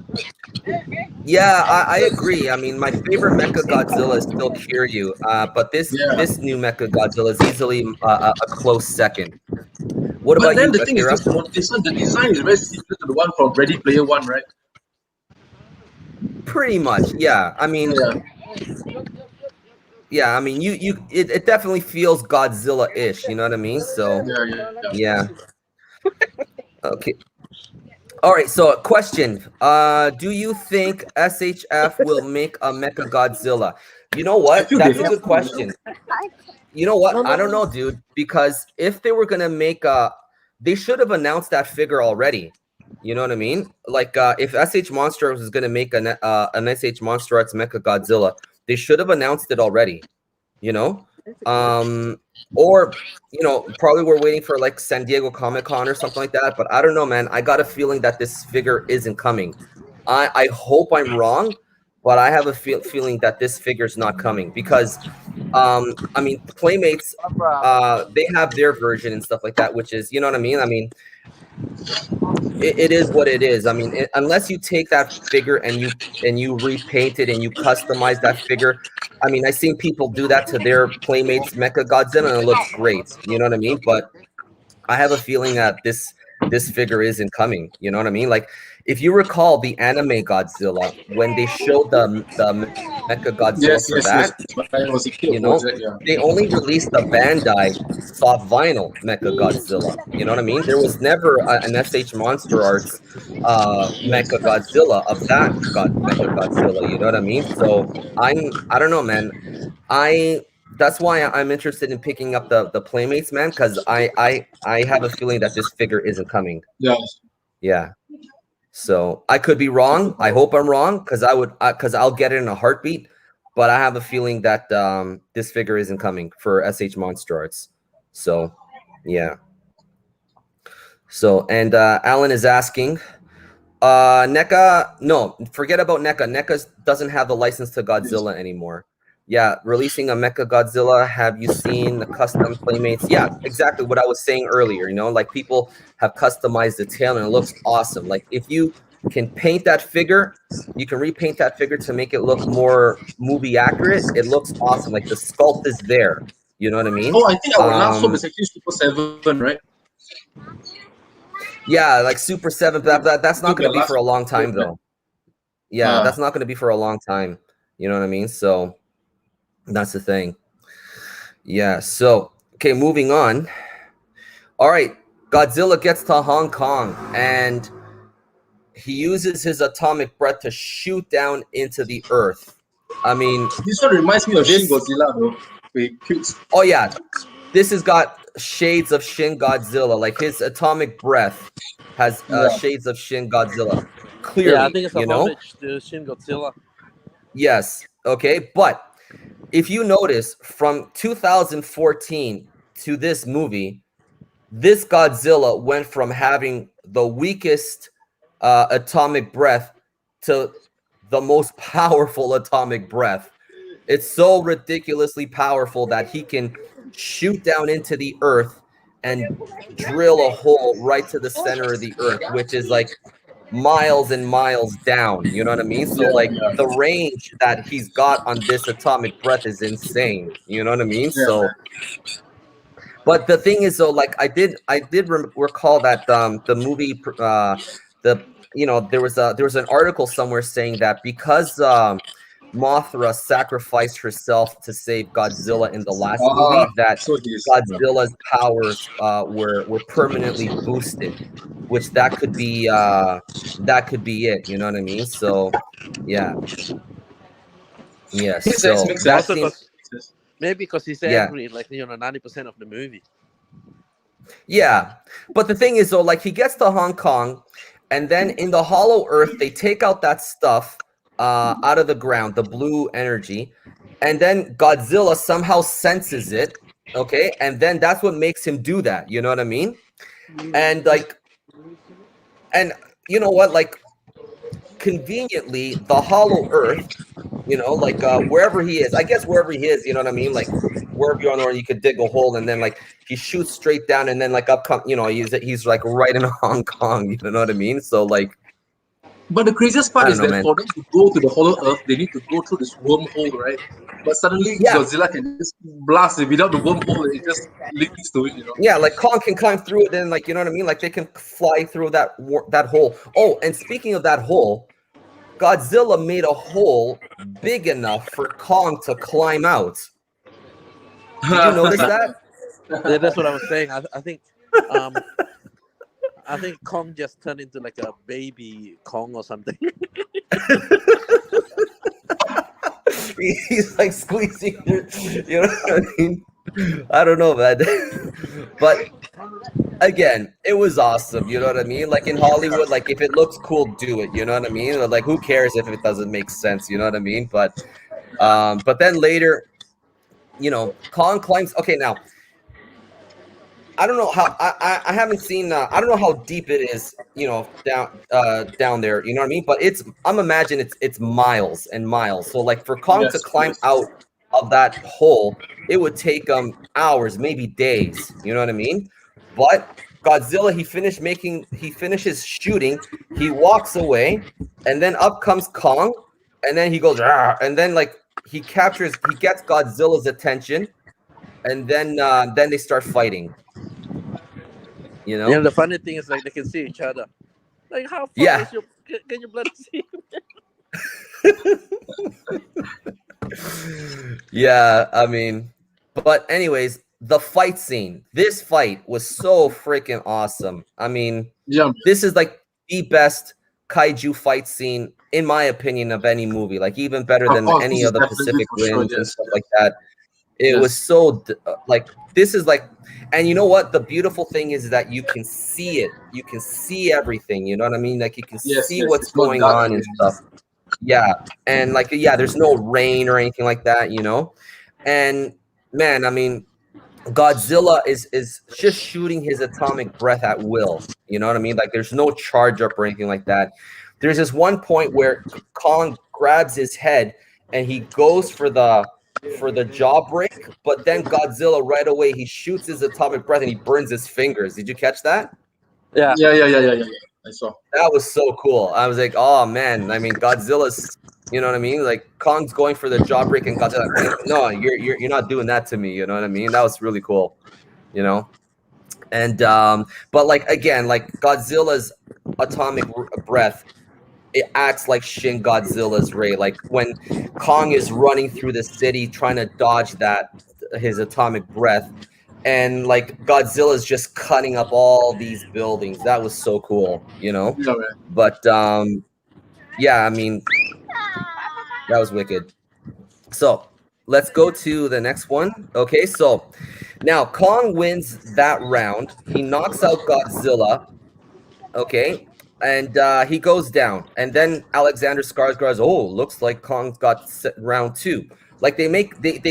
Yeah, I agree. I mean, my favorite Mecha Godzilla is still Kiryu, but this new Mecha Godzilla is easily a close second. What But about then you, the thing is, Akira? the design is very similar to the one from Ready Player One, right? Pretty much, yeah. I mean, Yeah. yeah. I mean, it definitely feels Godzilla-ish. You know what I mean? So, Yeah. yeah. Okay. All right. So, a question. Do you think SHF will make a Mecha Godzilla? You know I what? feel they That's a have good to, you know. question. You know what? I don't know, dude. Because if they were gonna make they should have announced that figure already. You know what I mean? Like, if SH Monster was gonna make an SH Monster Arts Mecha Godzilla, they should have announced it already. You know, or probably we're waiting for like San Diego Comic-Con or something like that. But I don't know, man. I got a feeling that this figure isn't coming. I hope I'm wrong, but I have a feeling that this figure's not coming because I mean, Playmates, they have their version and stuff like that, which is, you know what I mean? I mean, it is what it is. I mean, unless you take that figure and you repaint it and you customize that figure. I mean, I've seen people do that to their Playmates Mecha Godzilla and it looks great. You know what I mean? But I have a feeling that this figure isn't coming. You know what I mean? Like, if you recall the anime Godzilla, when they showed the Mecha Godzilla for Yes. that, But it was a you killed know, project, yeah. they only released the Bandai soft vinyl Mecha Godzilla. You know what I mean? There was never an SH Monster Arts Yes. Mecha Godzilla of that Mecha Godzilla. You know what I mean? So I don't know, man. I That's why I'm interested in picking up the Playmates, man, because I have a feeling that this figure isn't coming. Yeah. Yeah. So I could be wrong. I hope I'm wrong because I'll get it in a heartbeat. But I have a feeling that this figure isn't coming for SH Monster Arts. So, yeah. So, and Alan is asking, NECA, no, forget about NECA. NECA doesn't have the license to Yes. Godzilla anymore. Yeah, releasing a Mecha Godzilla. Have you seen the custom Playmates? Yeah, exactly what I was saying earlier. You know, like people have customized the tail and it looks awesome. Like if you can paint that figure, you can repaint that figure to make it look more movie accurate. It looks awesome. Like the sculpt is there. You know what I mean? Oh, I think our last hope is actually Super 7, right? Yeah, like Super 7, that's not going to be for a long time, hope, though. Yeah, that's not going to be for a long time. You know what I mean? So that's the thing. Yeah, so, okay, moving on. All right, Godzilla gets to Hong Kong, and he uses his atomic breath to shoot down into the earth. I mean, This one reminds me of Shin Godzilla, though. Oh, yeah. This has got shades of Shin Godzilla. Like his atomic breath has shades of Shin Godzilla. Clearly, Yeah, I think it's a you know? homage to Shin Godzilla. Yes. Okay. But if you notice from 2014 to this movie, this Godzilla went from having the weakest atomic breath to the most powerful atomic breath. It's so ridiculously powerful that he can shoot down into the earth and drill a hole right to the center of the earth, which is like miles and miles down. You know what I mean? So like the range that he's got on this atomic breath is insane. You know what I mean? So but the thing is, though, like I did recall that the movie, there was an article somewhere saying that because Mothra sacrificed herself to save Godzilla in the last movie, that Godzilla's powers were permanently boosted, which that could be it. You know what I mean? So, yeah. Yes. So that seems. Maybe because he's angry, like 90% of the movie. Yeah, but the thing is, though, like he gets to Hong Kong, and then in the Hollow Earth, they take out that stuff out of the ground, the blue energy, and then Godzilla somehow senses it. Okay, and then that's what makes him do that. You know what I mean? And like, and you know what? Like, conveniently, the Hollow Earth, like wherever he is, I guess wherever he is, you know what I mean? Like wherever you're on the earth, you could dig a hole and then like he shoots straight down and then like he's like right in Hong Kong, you know what I mean? So like, But the craziest I part don't is know, that man. for them to go to the Hollow Earth, they need to go through this wormhole, right? But suddenly Yeah, Godzilla can just blast it without the wormhole. It just leads to it, you know. yeah, like Kong can climb through it, and like, you know what I mean? Like they can fly through that hole. Oh, and speaking of that hole, Godzilla made a hole big enough for Kong to climb out. Did you notice that? Yeah, that's what I was saying. Um, I think Kong just turned into like a baby Kong or something. He's like squeezing it, you know what I mean? I don't know, man. But again, it was awesome, you know what I mean? Like in Hollywood, like if it looks cool, do it, you know what I mean? Like who cares if it doesn't make sense, you know what I mean? But then later, you know, Kong climbs. Okay, now I don't know how I haven't seen I don't know how deep it is, you know, down there, you know what I mean? But I'm imagining it's miles and miles. So like for Kong to Yes, climb yes. out of that hole, it would take hours, maybe days, you know what I mean? But Godzilla, he finishes shooting, he walks away, and then up comes Kong, and then he goes, "Argh," and then like he gets Godzilla's attention, and then they start fighting. You You know, know? the funny thing is like they can see each other. Like how far Yeah. is your? Can you bloody see? Yeah, I mean, but anyways, the fight scene. This fight was so freaking awesome. I mean, Yeah, this is like the best kaiju fight scene in my opinion of any movie. Like even better of than course, this any is of the definitely Pacific for sure. Rims and Yes, stuff like that. It was yes, so like this is like, and you know what? The beautiful thing is that you can see it. You can see everything. You know what I mean? Like you can yes, see yes. what's It's not going dark on and anymore. stuff. Yeah, and like yeah, there's no rain or anything like that. You know, and man, I mean, Godzilla is just shooting his atomic breath at will. You know what I mean? Like there's no charge up or anything like that. There's this one point where Kong grabs his head and he goes for the jaw break, but then Godzilla right away he shoots his atomic breath and he burns his fingers. Did you catch that? Yeah. Yeah. I saw. That was so cool. I was like, oh man. I mean, Godzilla's, you know what I mean? Like Kong's going for the jawbreak and Godzilla, no, you're not doing that to me. You know what I mean? That was really cool. You know, and but like again, like Godzilla's atomic breath, it acts like Shin Godzilla's ray. Like when Kong is running through the city trying to dodge his atomic breath, and like Godzilla's just cutting up all these buildings. That was so cool, you know. Yeah, man. But yeah, I mean that was wicked. So let's go to the next one. Okay, so now Kong wins that round. He knocks out Godzilla. Okay, and he goes down, and then Alexander Skarsgård. Oh, looks like Kong got round two. Like they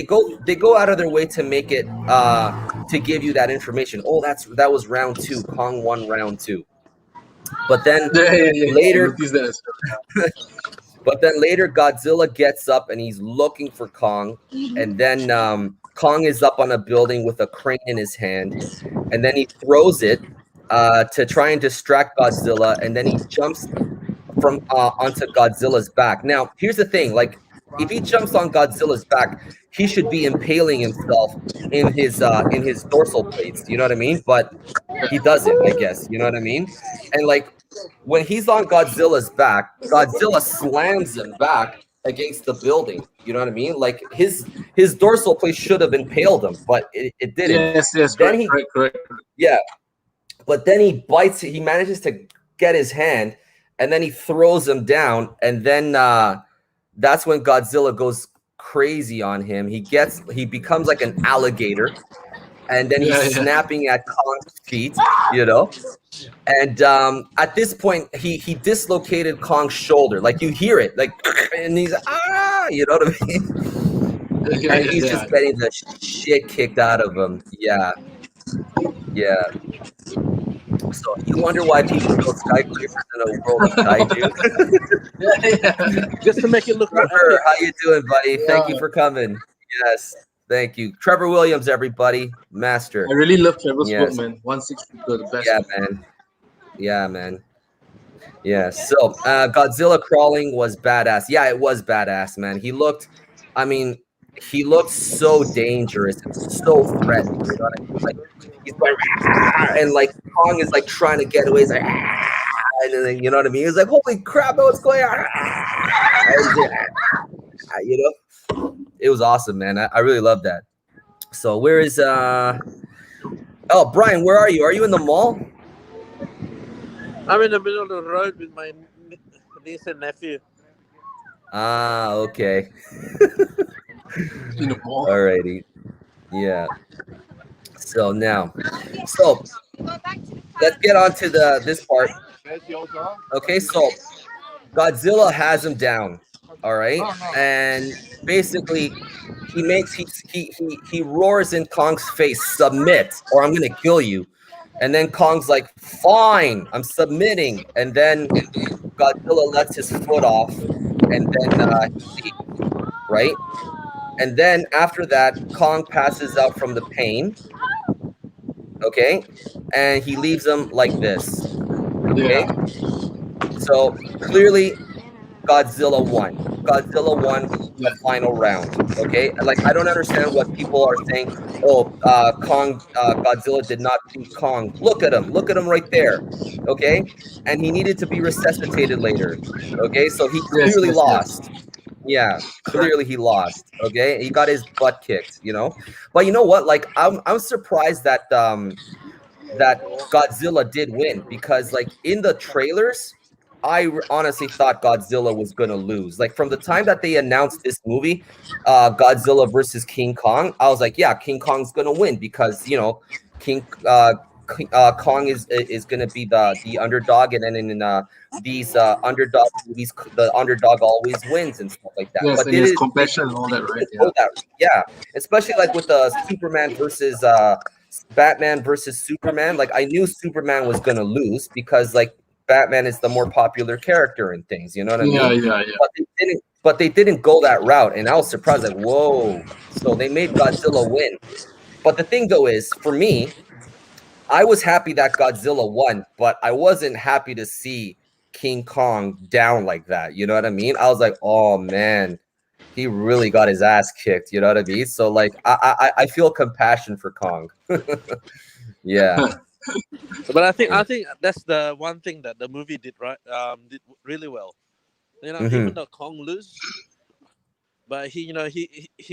go out of their way to make it to give you that information. Oh, that was round two. Kong won round two. But then Yeah. I later, noticed that as well. but then later, Godzilla gets up and he's looking for Kong, and then Kong is up on a building with a crane in his hand, and then he throws it to try and distract Godzilla, and then he jumps from onto Godzilla's back. Now, here's the thing: like, if he jumps on Godzilla's back, he should be impaling himself in his dorsal plates. You know what I mean? But he doesn't, I guess. You know what I mean? And like when he's on Godzilla's back, Godzilla slams him back against the building. You know what I mean? Like his dorsal plate should have impaled him, but it didn't. Yes. Then Correct. yeah, but then he bites. He manages to get his hand, and then he throws him down, and then that's when Godzilla goes crazy on him. He becomes like an alligator, and then he's Yeah. snapping at Kong's feet, you know. And at this point, he dislocated Kong's shoulder. Like you hear it, like, and he's you know what I mean? And he's just getting the shit kicked out of him. Yeah. So you wonder why people build skyscrapers in a world of kaiju. Yeah. Just to make it look more Trevor, epic. how you doing, buddy? Thank you Yeah. for coming. Yes, thank you, Trevor Williams, everybody, master. I really love Trevor's Yes. work, man. 160 the best. Yeah, man. Yeah, man. Yeah. So Godzilla crawling was badass. Yeah, it was badass, man. He looked, I mean, he looked so dangerous and so threatening. You know what I mean? Like he's going, "Ah," and like Kong is like trying to get away. He's like, "Ah," and then you know what I mean? He's like, holy crap, what's going on? Ah, and he's like, "Ah," you know, it was awesome, man. I really love that. So where is oh, Brian, where are you? Are you in the mall? I'm in the middle of the road with my niece and nephew. Ah, okay. In the mall. Alrighty. Yeah. So now, so let's get on to the this part. Okay, so Godzilla has him down. All right, and basically he roars in Kong's face, "Submit, or I'm gonna kill you." And then Kong's like, "Fine, I'm submitting." And then Godzilla lets his foot off, and then he leaves, right? And then after that, Kong passes out from the pain. Okay, and he leaves him like this. Okay, Yeah. so clearly Godzilla won. Godzilla won Yeah. the final round. Okay, like I don't understand what people are saying. Oh, Godzilla did not beat Kong. Look at him right there. Okay, and he needed to be resuscitated later. Okay, so he Yes. clearly Yes. Yes. lost. Yeah, Correct. clearly he lost. Okay, he got his butt kicked. You know, but you know what? Like I'm surprised that Godzilla did win because like in the trailers, honestly thought Godzilla was gonna lose. Like from the time that they announced this movie, Godzilla versus King Kong, I was like, yeah, King Kong's gonna win because you know King Kong is gonna be the underdog, and then in these underdog movies, the underdog always wins and stuff like that. Yes, But and his compassion and all that, they right? didn't Yeah. go that route. Yeah, especially like with the Superman versus Batman versus Superman. Like I knew Superman was gonna lose because like Batman is the more popular character and things. You know what I Yeah. mean? Yeah. Yeah. But they didn't. But they didn't go that route, and I was surprised. Like, whoa! So they made Godzilla win. But the thing though is, for me, I was happy that Godzilla won, but I wasn't happy to see King Kong down like that. You know what I mean? I was like, oh man, he really got his ass kicked. You know what I mean? So like, I feel compassion for Kong. Yeah. But I think that's the one thing that the movie did right. Did really well. Mm-hmm. Even though Kong lose, but he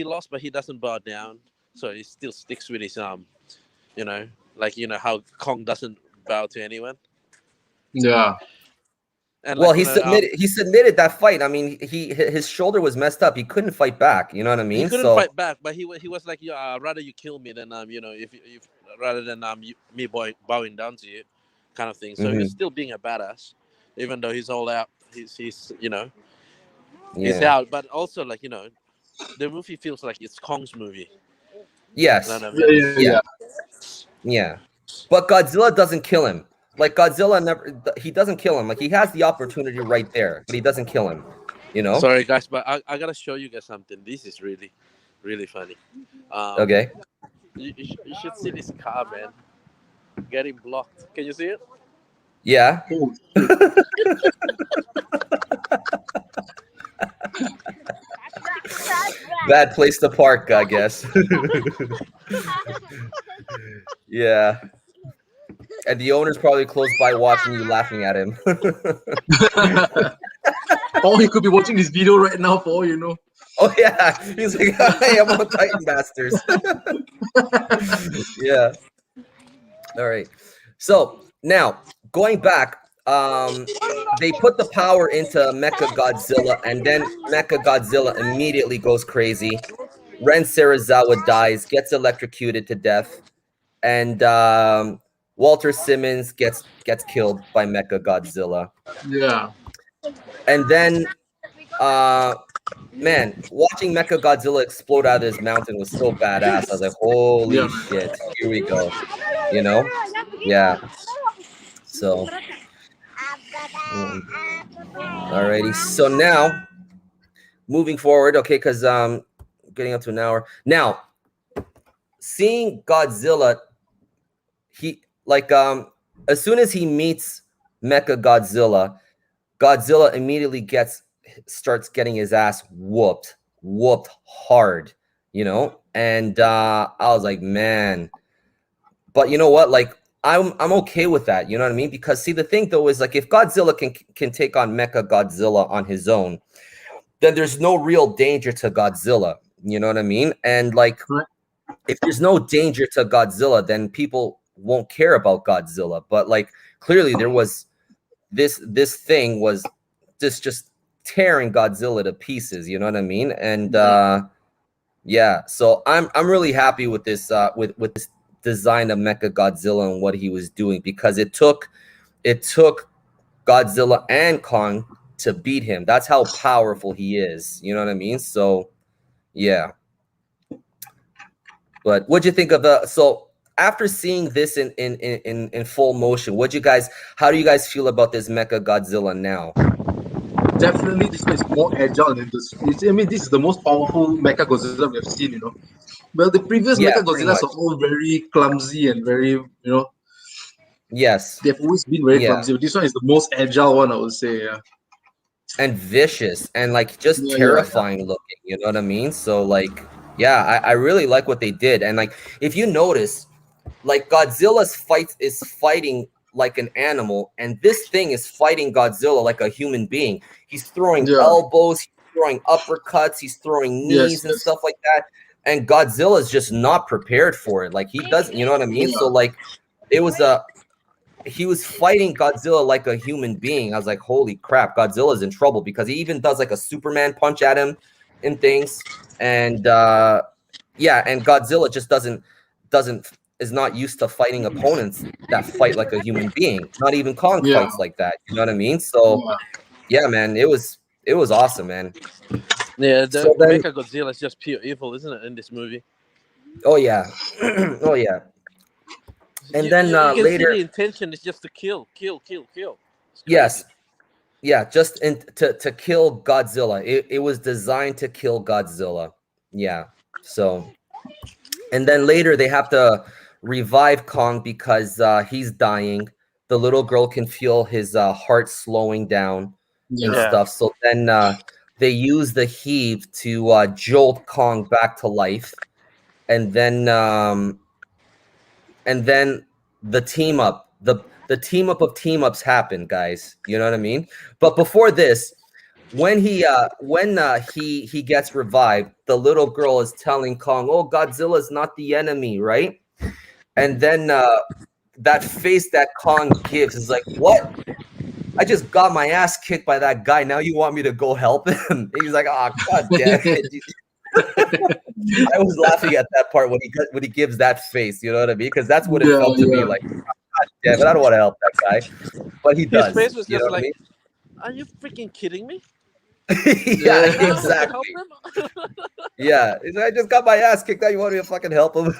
lost, but he doesn't bow down. So he still sticks with his You know, like how Kong doesn't bow to anyone, Yeah. and Well, like he submitted. He submitted that fight. I mean, his shoulder was messed up. He couldn't fight back. You know what I he mean? couldn't So. fight back. But he was like, yeah, rather you kill me than if rather than me bowing down to you, kind of thing. So he was Mm-hmm. still being a badass, even though he's all out. He's Yeah. out. But also the movie feels like it's Kong's movie. You know Yes. what I Yeah. mean? Yeah. Yeah. Yeah. Yeah. But Godzilla doesn't kill him. Like Godzilla never. He doesn't kill him. Like he has the opportunity right there, but he doesn't kill him. You know? Sorry guys, but I gotta show you guys something. This is really, really funny. Um, Okay. you should see this car, man. Getting blocked. Can you see it? Yeah. Oh shit. Bad place to park, I guess. Yeah. And the owner's probably close by watching you laughing at him. Or he could be watching this video right now for all you know. Oh yeah. He's like, hey, I'm on Titan Masters. Yeah. All right. So now going back, they put the power into Mecha Godzilla, and then Mecha Godzilla immediately goes crazy. Ren Sarazawa dies, gets electrocuted to death, and Walter Simmons gets killed by Mecha Godzilla. Yeah. And then, man, watching Mecha Godzilla explode out of this mountain was so badass. I was like, Yeah. holy shit, here we go. You know? Yeah. So, alrighty. So now, moving forward, okay, because getting up to an hour now. Seeing Godzilla, he like as soon as he meets Mecha Godzilla. Godzilla immediately starts getting his ass whooped hard, and I was like, man. But you know what? Like, I'm okay with that. You know what I mean? Because see, the thing though is, like, if Godzilla can take on Mecha Godzilla on his own, then there's no real danger to Godzilla. You know what I mean? And like, Right. if there's no danger to Godzilla, then people won't care about Godzilla. But like, clearly there was this thing was just tearing Godzilla to pieces. You know what I mean? And yeah, so I'm really happy with this with this design of Mecha Godzilla and what he was doing, because it took Godzilla and Kong to beat him. That's how powerful he is. You know what I mean? So yeah. But what'd you think of so after seeing this in full motion, how do you guys feel about this Mecha Godzilla now? Definitely, this one is more agile than this. I mean, this is the most powerful Mecha Godzilla we have seen. Well, the previous Yeah, Mecha pretty Godzillas much. are all very clumsy and very, Yes. they've always been very Yeah. clumsy. But this one is the most agile one, I would say. Yeah. And vicious and like just Yeah. terrifying looking, you know what I mean? So like, yeah, I really like what they did. And like, if you notice, like, Godzilla's is fighting like an animal, and this thing is fighting Godzilla like a human being. He's throwing Yeah. elbows, he's throwing uppercuts, he's throwing knees and stuff like that. And Godzilla's just not prepared for it. Like, he doesn't, you know what I mean? Yeah. So like, he was fighting Godzilla like a human being. I was like, holy crap, Godzilla's in trouble, because he even does like a Superman punch at him and things. And yeah, and Godzilla just is not used to fighting opponents that fight like a human being. Not even Kong fights like that. You know what I mean? So yeah, man, it was awesome, man. Yeah, the So then- Mecha Godzilla is just pure evil, isn't it, in this movie? Oh yeah. Oh yeah. And then you can later, see the intention is just to kill. It's yes, crazy. yeah, just to kill Godzilla. It was designed to kill Godzilla. Yeah. So, and then later they have to revive Kong because he's dying. The little girl can feel his heart slowing down and Yeah. stuff. So then they use the heave to jolt Kong back to life, and then the team up, the team up of team ups happened, guys. You know what I mean? But before this, when he gets revived, the little girl is telling Kong, "Oh, Godzilla's not the enemy, right?" And then that face that Kong gives is like, "What? I just got my ass kicked by that guy. Now you want me to go help him?" And he's like, "Oh, god damn it." I was laughing at that part when he gives that face, you know what I mean? Because that's what it felt to me like. God damn it, I don't want to help that guy, but he does. His face was you just know what I like, "Are you freaking kidding me?" mean? Yeah, Yeah. exactly. Help him? Yeah, he's like, I just got my ass kicked out. You want me to fucking help him?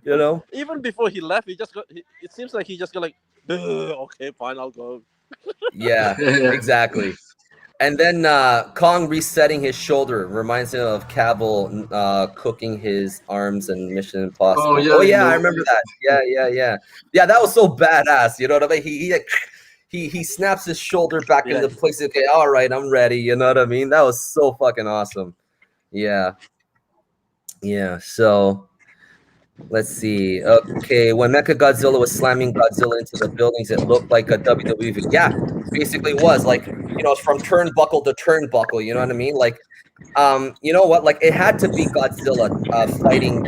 You know? Even before he left, it seems like he just got like, "Okay, fine, I'll go." Yeah, exactly. And then Kong resetting his shoulder reminds him of Cavill cooking his arms in Mission Impossible. Oh, yeah, I remember that. Yeah. That was so badass. You know what I mean? He snaps his shoulder back Yeah. into place. Okay, all right, I'm ready. You know what I mean? That was so fucking awesome. Yeah. So let's see. Okay, when Mechagodzilla was slamming Godzilla into the buildings, it looked like a WWE video. Yeah, basically it was like, from turnbuckle to turnbuckle. You know what I mean? Like, you know what? Like, it had to be Godzilla fighting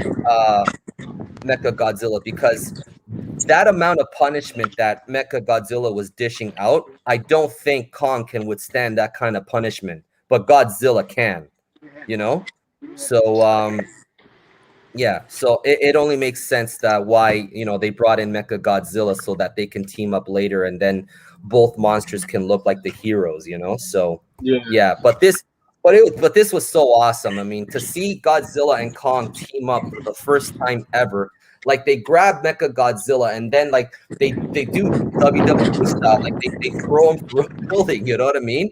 Mechagodzilla, because that amount of punishment that Mechagodzilla was dishing out, I don't think Kong can withstand that kind of punishment, but Godzilla can. So yeah, so it only makes sense that why they brought in Mechagodzilla, so that they can team up later, and then both monsters can look like the heroes. So yeah, but this was so awesome. I mean, to see Godzilla and Kong team up for the first time ever, like they grab Mechagodzilla and then like they do WWE style, like they throw him through a building. You know what I mean?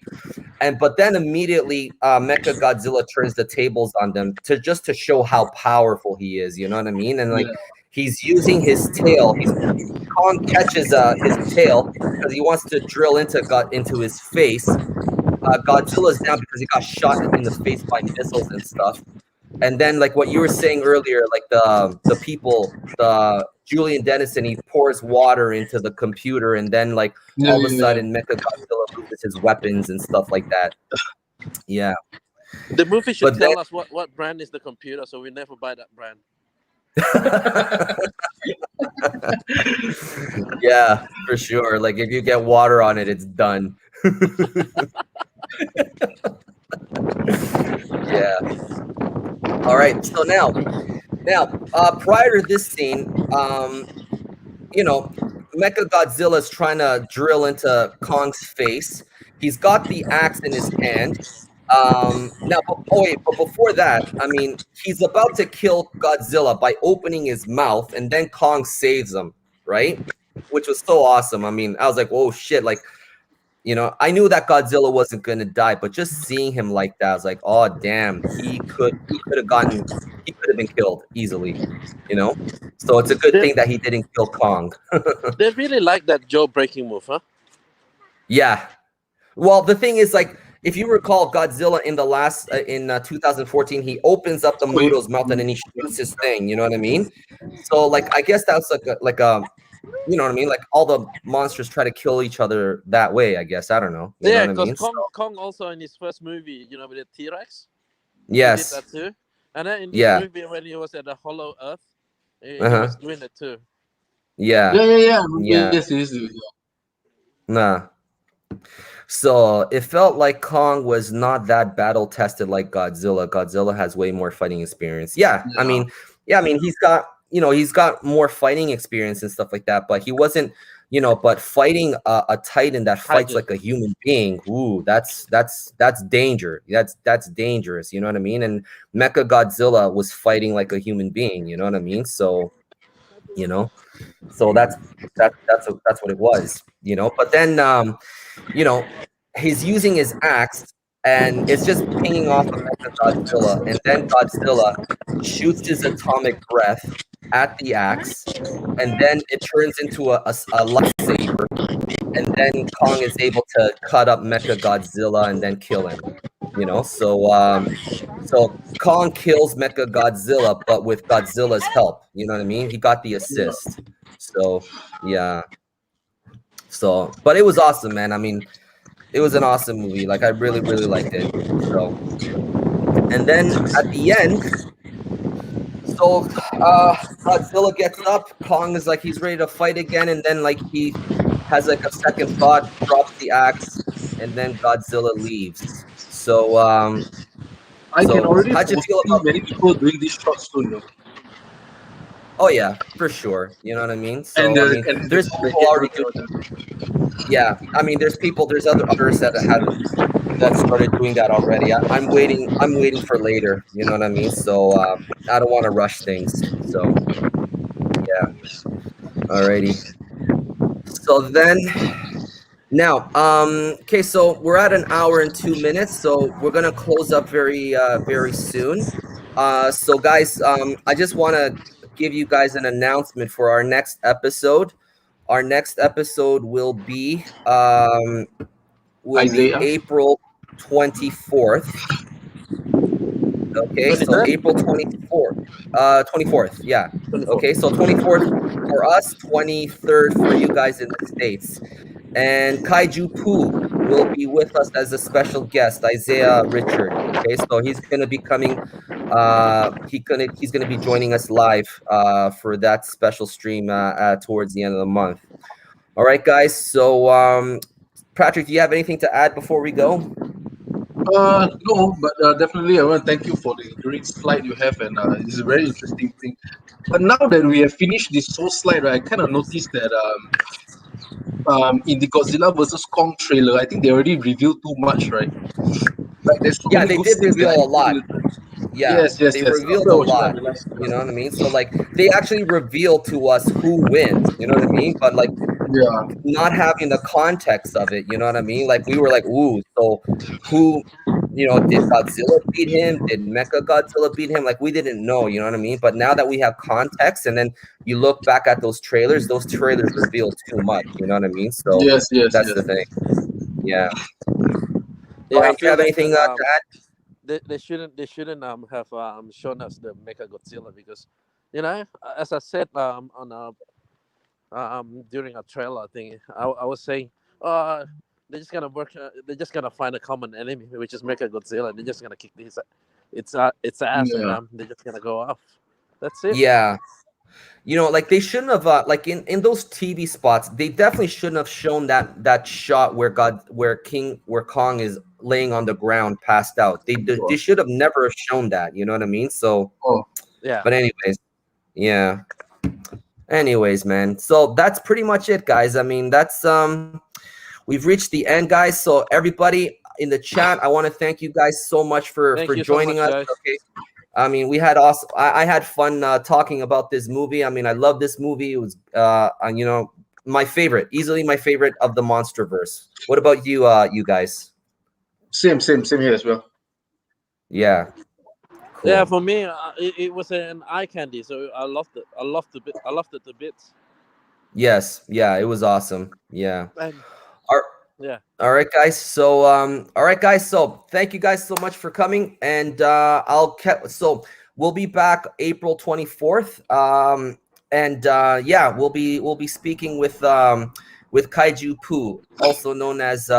But then immediately Mechagodzilla turns the tables on them to show how powerful he is. You know what I mean? And like He's using his tail. Kong catches his tail because he wants to drill into his face. Godzilla's down because he got shot in the face by missiles and stuff. And then, like what you were saying earlier, like the Julian Dennison, he pours water into the computer, and then like all of a sudden, Mechagodzilla loses his weapons and stuff like that. Yeah. The movie should But tell then- us what brand is the computer, so we never buy that brand. Yeah, for sure. Like if you get water on it, it's done. Yeah. All right. So now, prior to this scene, you know, Mechagodzilla is trying to drill into Kong's face. He's got the axe in his hand. Now, but before that, I mean, he's about to kill Godzilla by opening his mouth, and then Kong saves him, right? Which was so awesome. I mean, I was like, "Whoa, shit!" Like, you know, I knew that Godzilla wasn't gonna die, but just seeing him like that, I was like, "Oh, damn, he could have been killed easily," you know. So it's a good thing that he didn't kill Kong. They really like that jaw breaking move, huh? Yeah. Well, the thing is, like, if you recall, Godzilla in the last in 2014, he opens up the Muto's mouth and then he shoots his thing. You know what I mean? So, like, I guess that's like a you know what I mean? Like all the monsters try to kill each other that way. I guess I don't know. You know Yeah, what I because mean? Kong also in his first movie, you know, with the T-Rex, Yes. he did that too. And then in this Yeah. movie, when he was at the Hollow Earth, he Uh-huh. was doing it too. Yeah. Yeah. Yeah. Yes. Nah. So it felt like Kong was not that battle tested like Godzilla. Godzilla has way more fighting experience. Yeah. I mean, he's got more fighting experience and stuff like that, but he wasn't, but fighting a Titan that fights like a human being, ooh, that's danger. That's dangerous. You know what I mean? And Mecha Godzilla was fighting like a human being. You know what I mean? So, so that's what it was. But then, he's using his axe and it's just pinging off of Godzilla, and then Godzilla shoots his atomic breath at the axe, and then it turns into a lightsaber, and then Kong is able to cut up Mecha Godzilla and then kill him. So Kong kills Mecha Godzilla, but with Godzilla's help. You know what I mean? He got the assist. So yeah. So, but it was awesome, man. I mean, it was an awesome movie. Like I really, really liked it. So, and then at the end, so Godzilla gets up. Kong is like he's ready to fight again, and then like he has like a second thought, drops the axe, and then Godzilla leaves. So, I can already how'd you feel about many people doing this short soon. Oh yeah, for sure. You know what I mean? So And, I mean, there's people already doing. Yeah, I mean, there's others that started doing that already. I'm waiting for later. You know what I mean? So I don't want to rush things. So yeah. Alrighty. So then, now, okay. So we're at 1 hour and 2 minutes. So we're gonna close up very soon. So guys, I just want to give you guys an announcement for our next episode. Our next episode will be April 24th. Okay, so April 24th. 24th, yeah. Okay, so 24th for us, 23rd for you guys in the States. And Kaiju Poo will be with us as a special guest, Isaiah Richard. Okay, so he's gonna be coming. He's gonna be joining us live for that special stream towards the end of the month. All right, guys. So, Patrick, do you have anything to add before we go? No, but definitely I want to thank you for the great slide you have, and it's a very interesting thing. But now that we have finished this whole slide, right, I kind of noticed that in the Godzilla versus Kong trailer, I think they already revealed too much, right? Like there's so many they good did things reveal a lot. Yeah, yes. they revealed a lot. You know what I mean? So like they actually revealed to us who wins. You know what I mean? But like, not having the context of it. You know what I mean? Like we were like, ooh, So who, did Godzilla beat him? Did Mecha Godzilla beat him? Like, we didn't know, you know what I mean? But now that we have context, and then you look back at those trailers reveal too much, you know what I mean? So Yes, yes, that's yes. the thing. Yeah. Yeah, I Brian, do you feel have like anything that to add? they shouldn't have shown us the Mecha Godzilla because, as I said on during a trailer thing, I was saying, uh they're just gonna find a common enemy, which is Mecha Godzilla, and they're just gonna kick its ass, and Yeah. they're just gonna go off. That's it. Yeah. Like they shouldn't have like in those TV spots, they definitely shouldn't have shown that shot where Kong is laying on the ground passed out. They should have never shown that, you know what I mean? So, Oh, Yeah. but anyways, yeah. Anyways, man. So that's pretty much it, guys. I mean, we've reached the end, guys. So everybody in the chat, I want to thank you guys so much for Thank you so joining much, us. guys. Okay. I mean, we had awesome. I had fun talking about this movie. I mean, I love this movie. It was, my favorite, easily my favorite of the MonsterVerse. What about you, you guys? same here as well. Yeah, cool. Yeah, for me, it was an eye candy, so I loved it. I loved it to bits. Yes, yeah, it was awesome. Yeah. And All, yeah, all right, guys. So, So, thank you guys so much for coming, and so we'll be back April 24th. Yeah, we'll be speaking with Kaiju Poo, also known as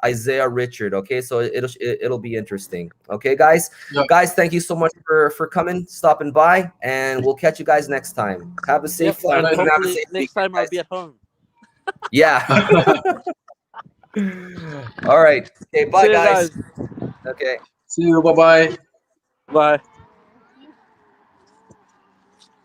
Isaiah Richard. Okay, so it'll be interesting. Okay, guys. Yeah. Guys, thank you so much for coming, stopping by, and we'll catch you guys next time. Have a safe flight. and And have a hopefully safe next weekend, time I'll guys. be at home. Yeah. All right. Okay. Bye, See you guys. guys. Okay. See you. Bye bye. Bye.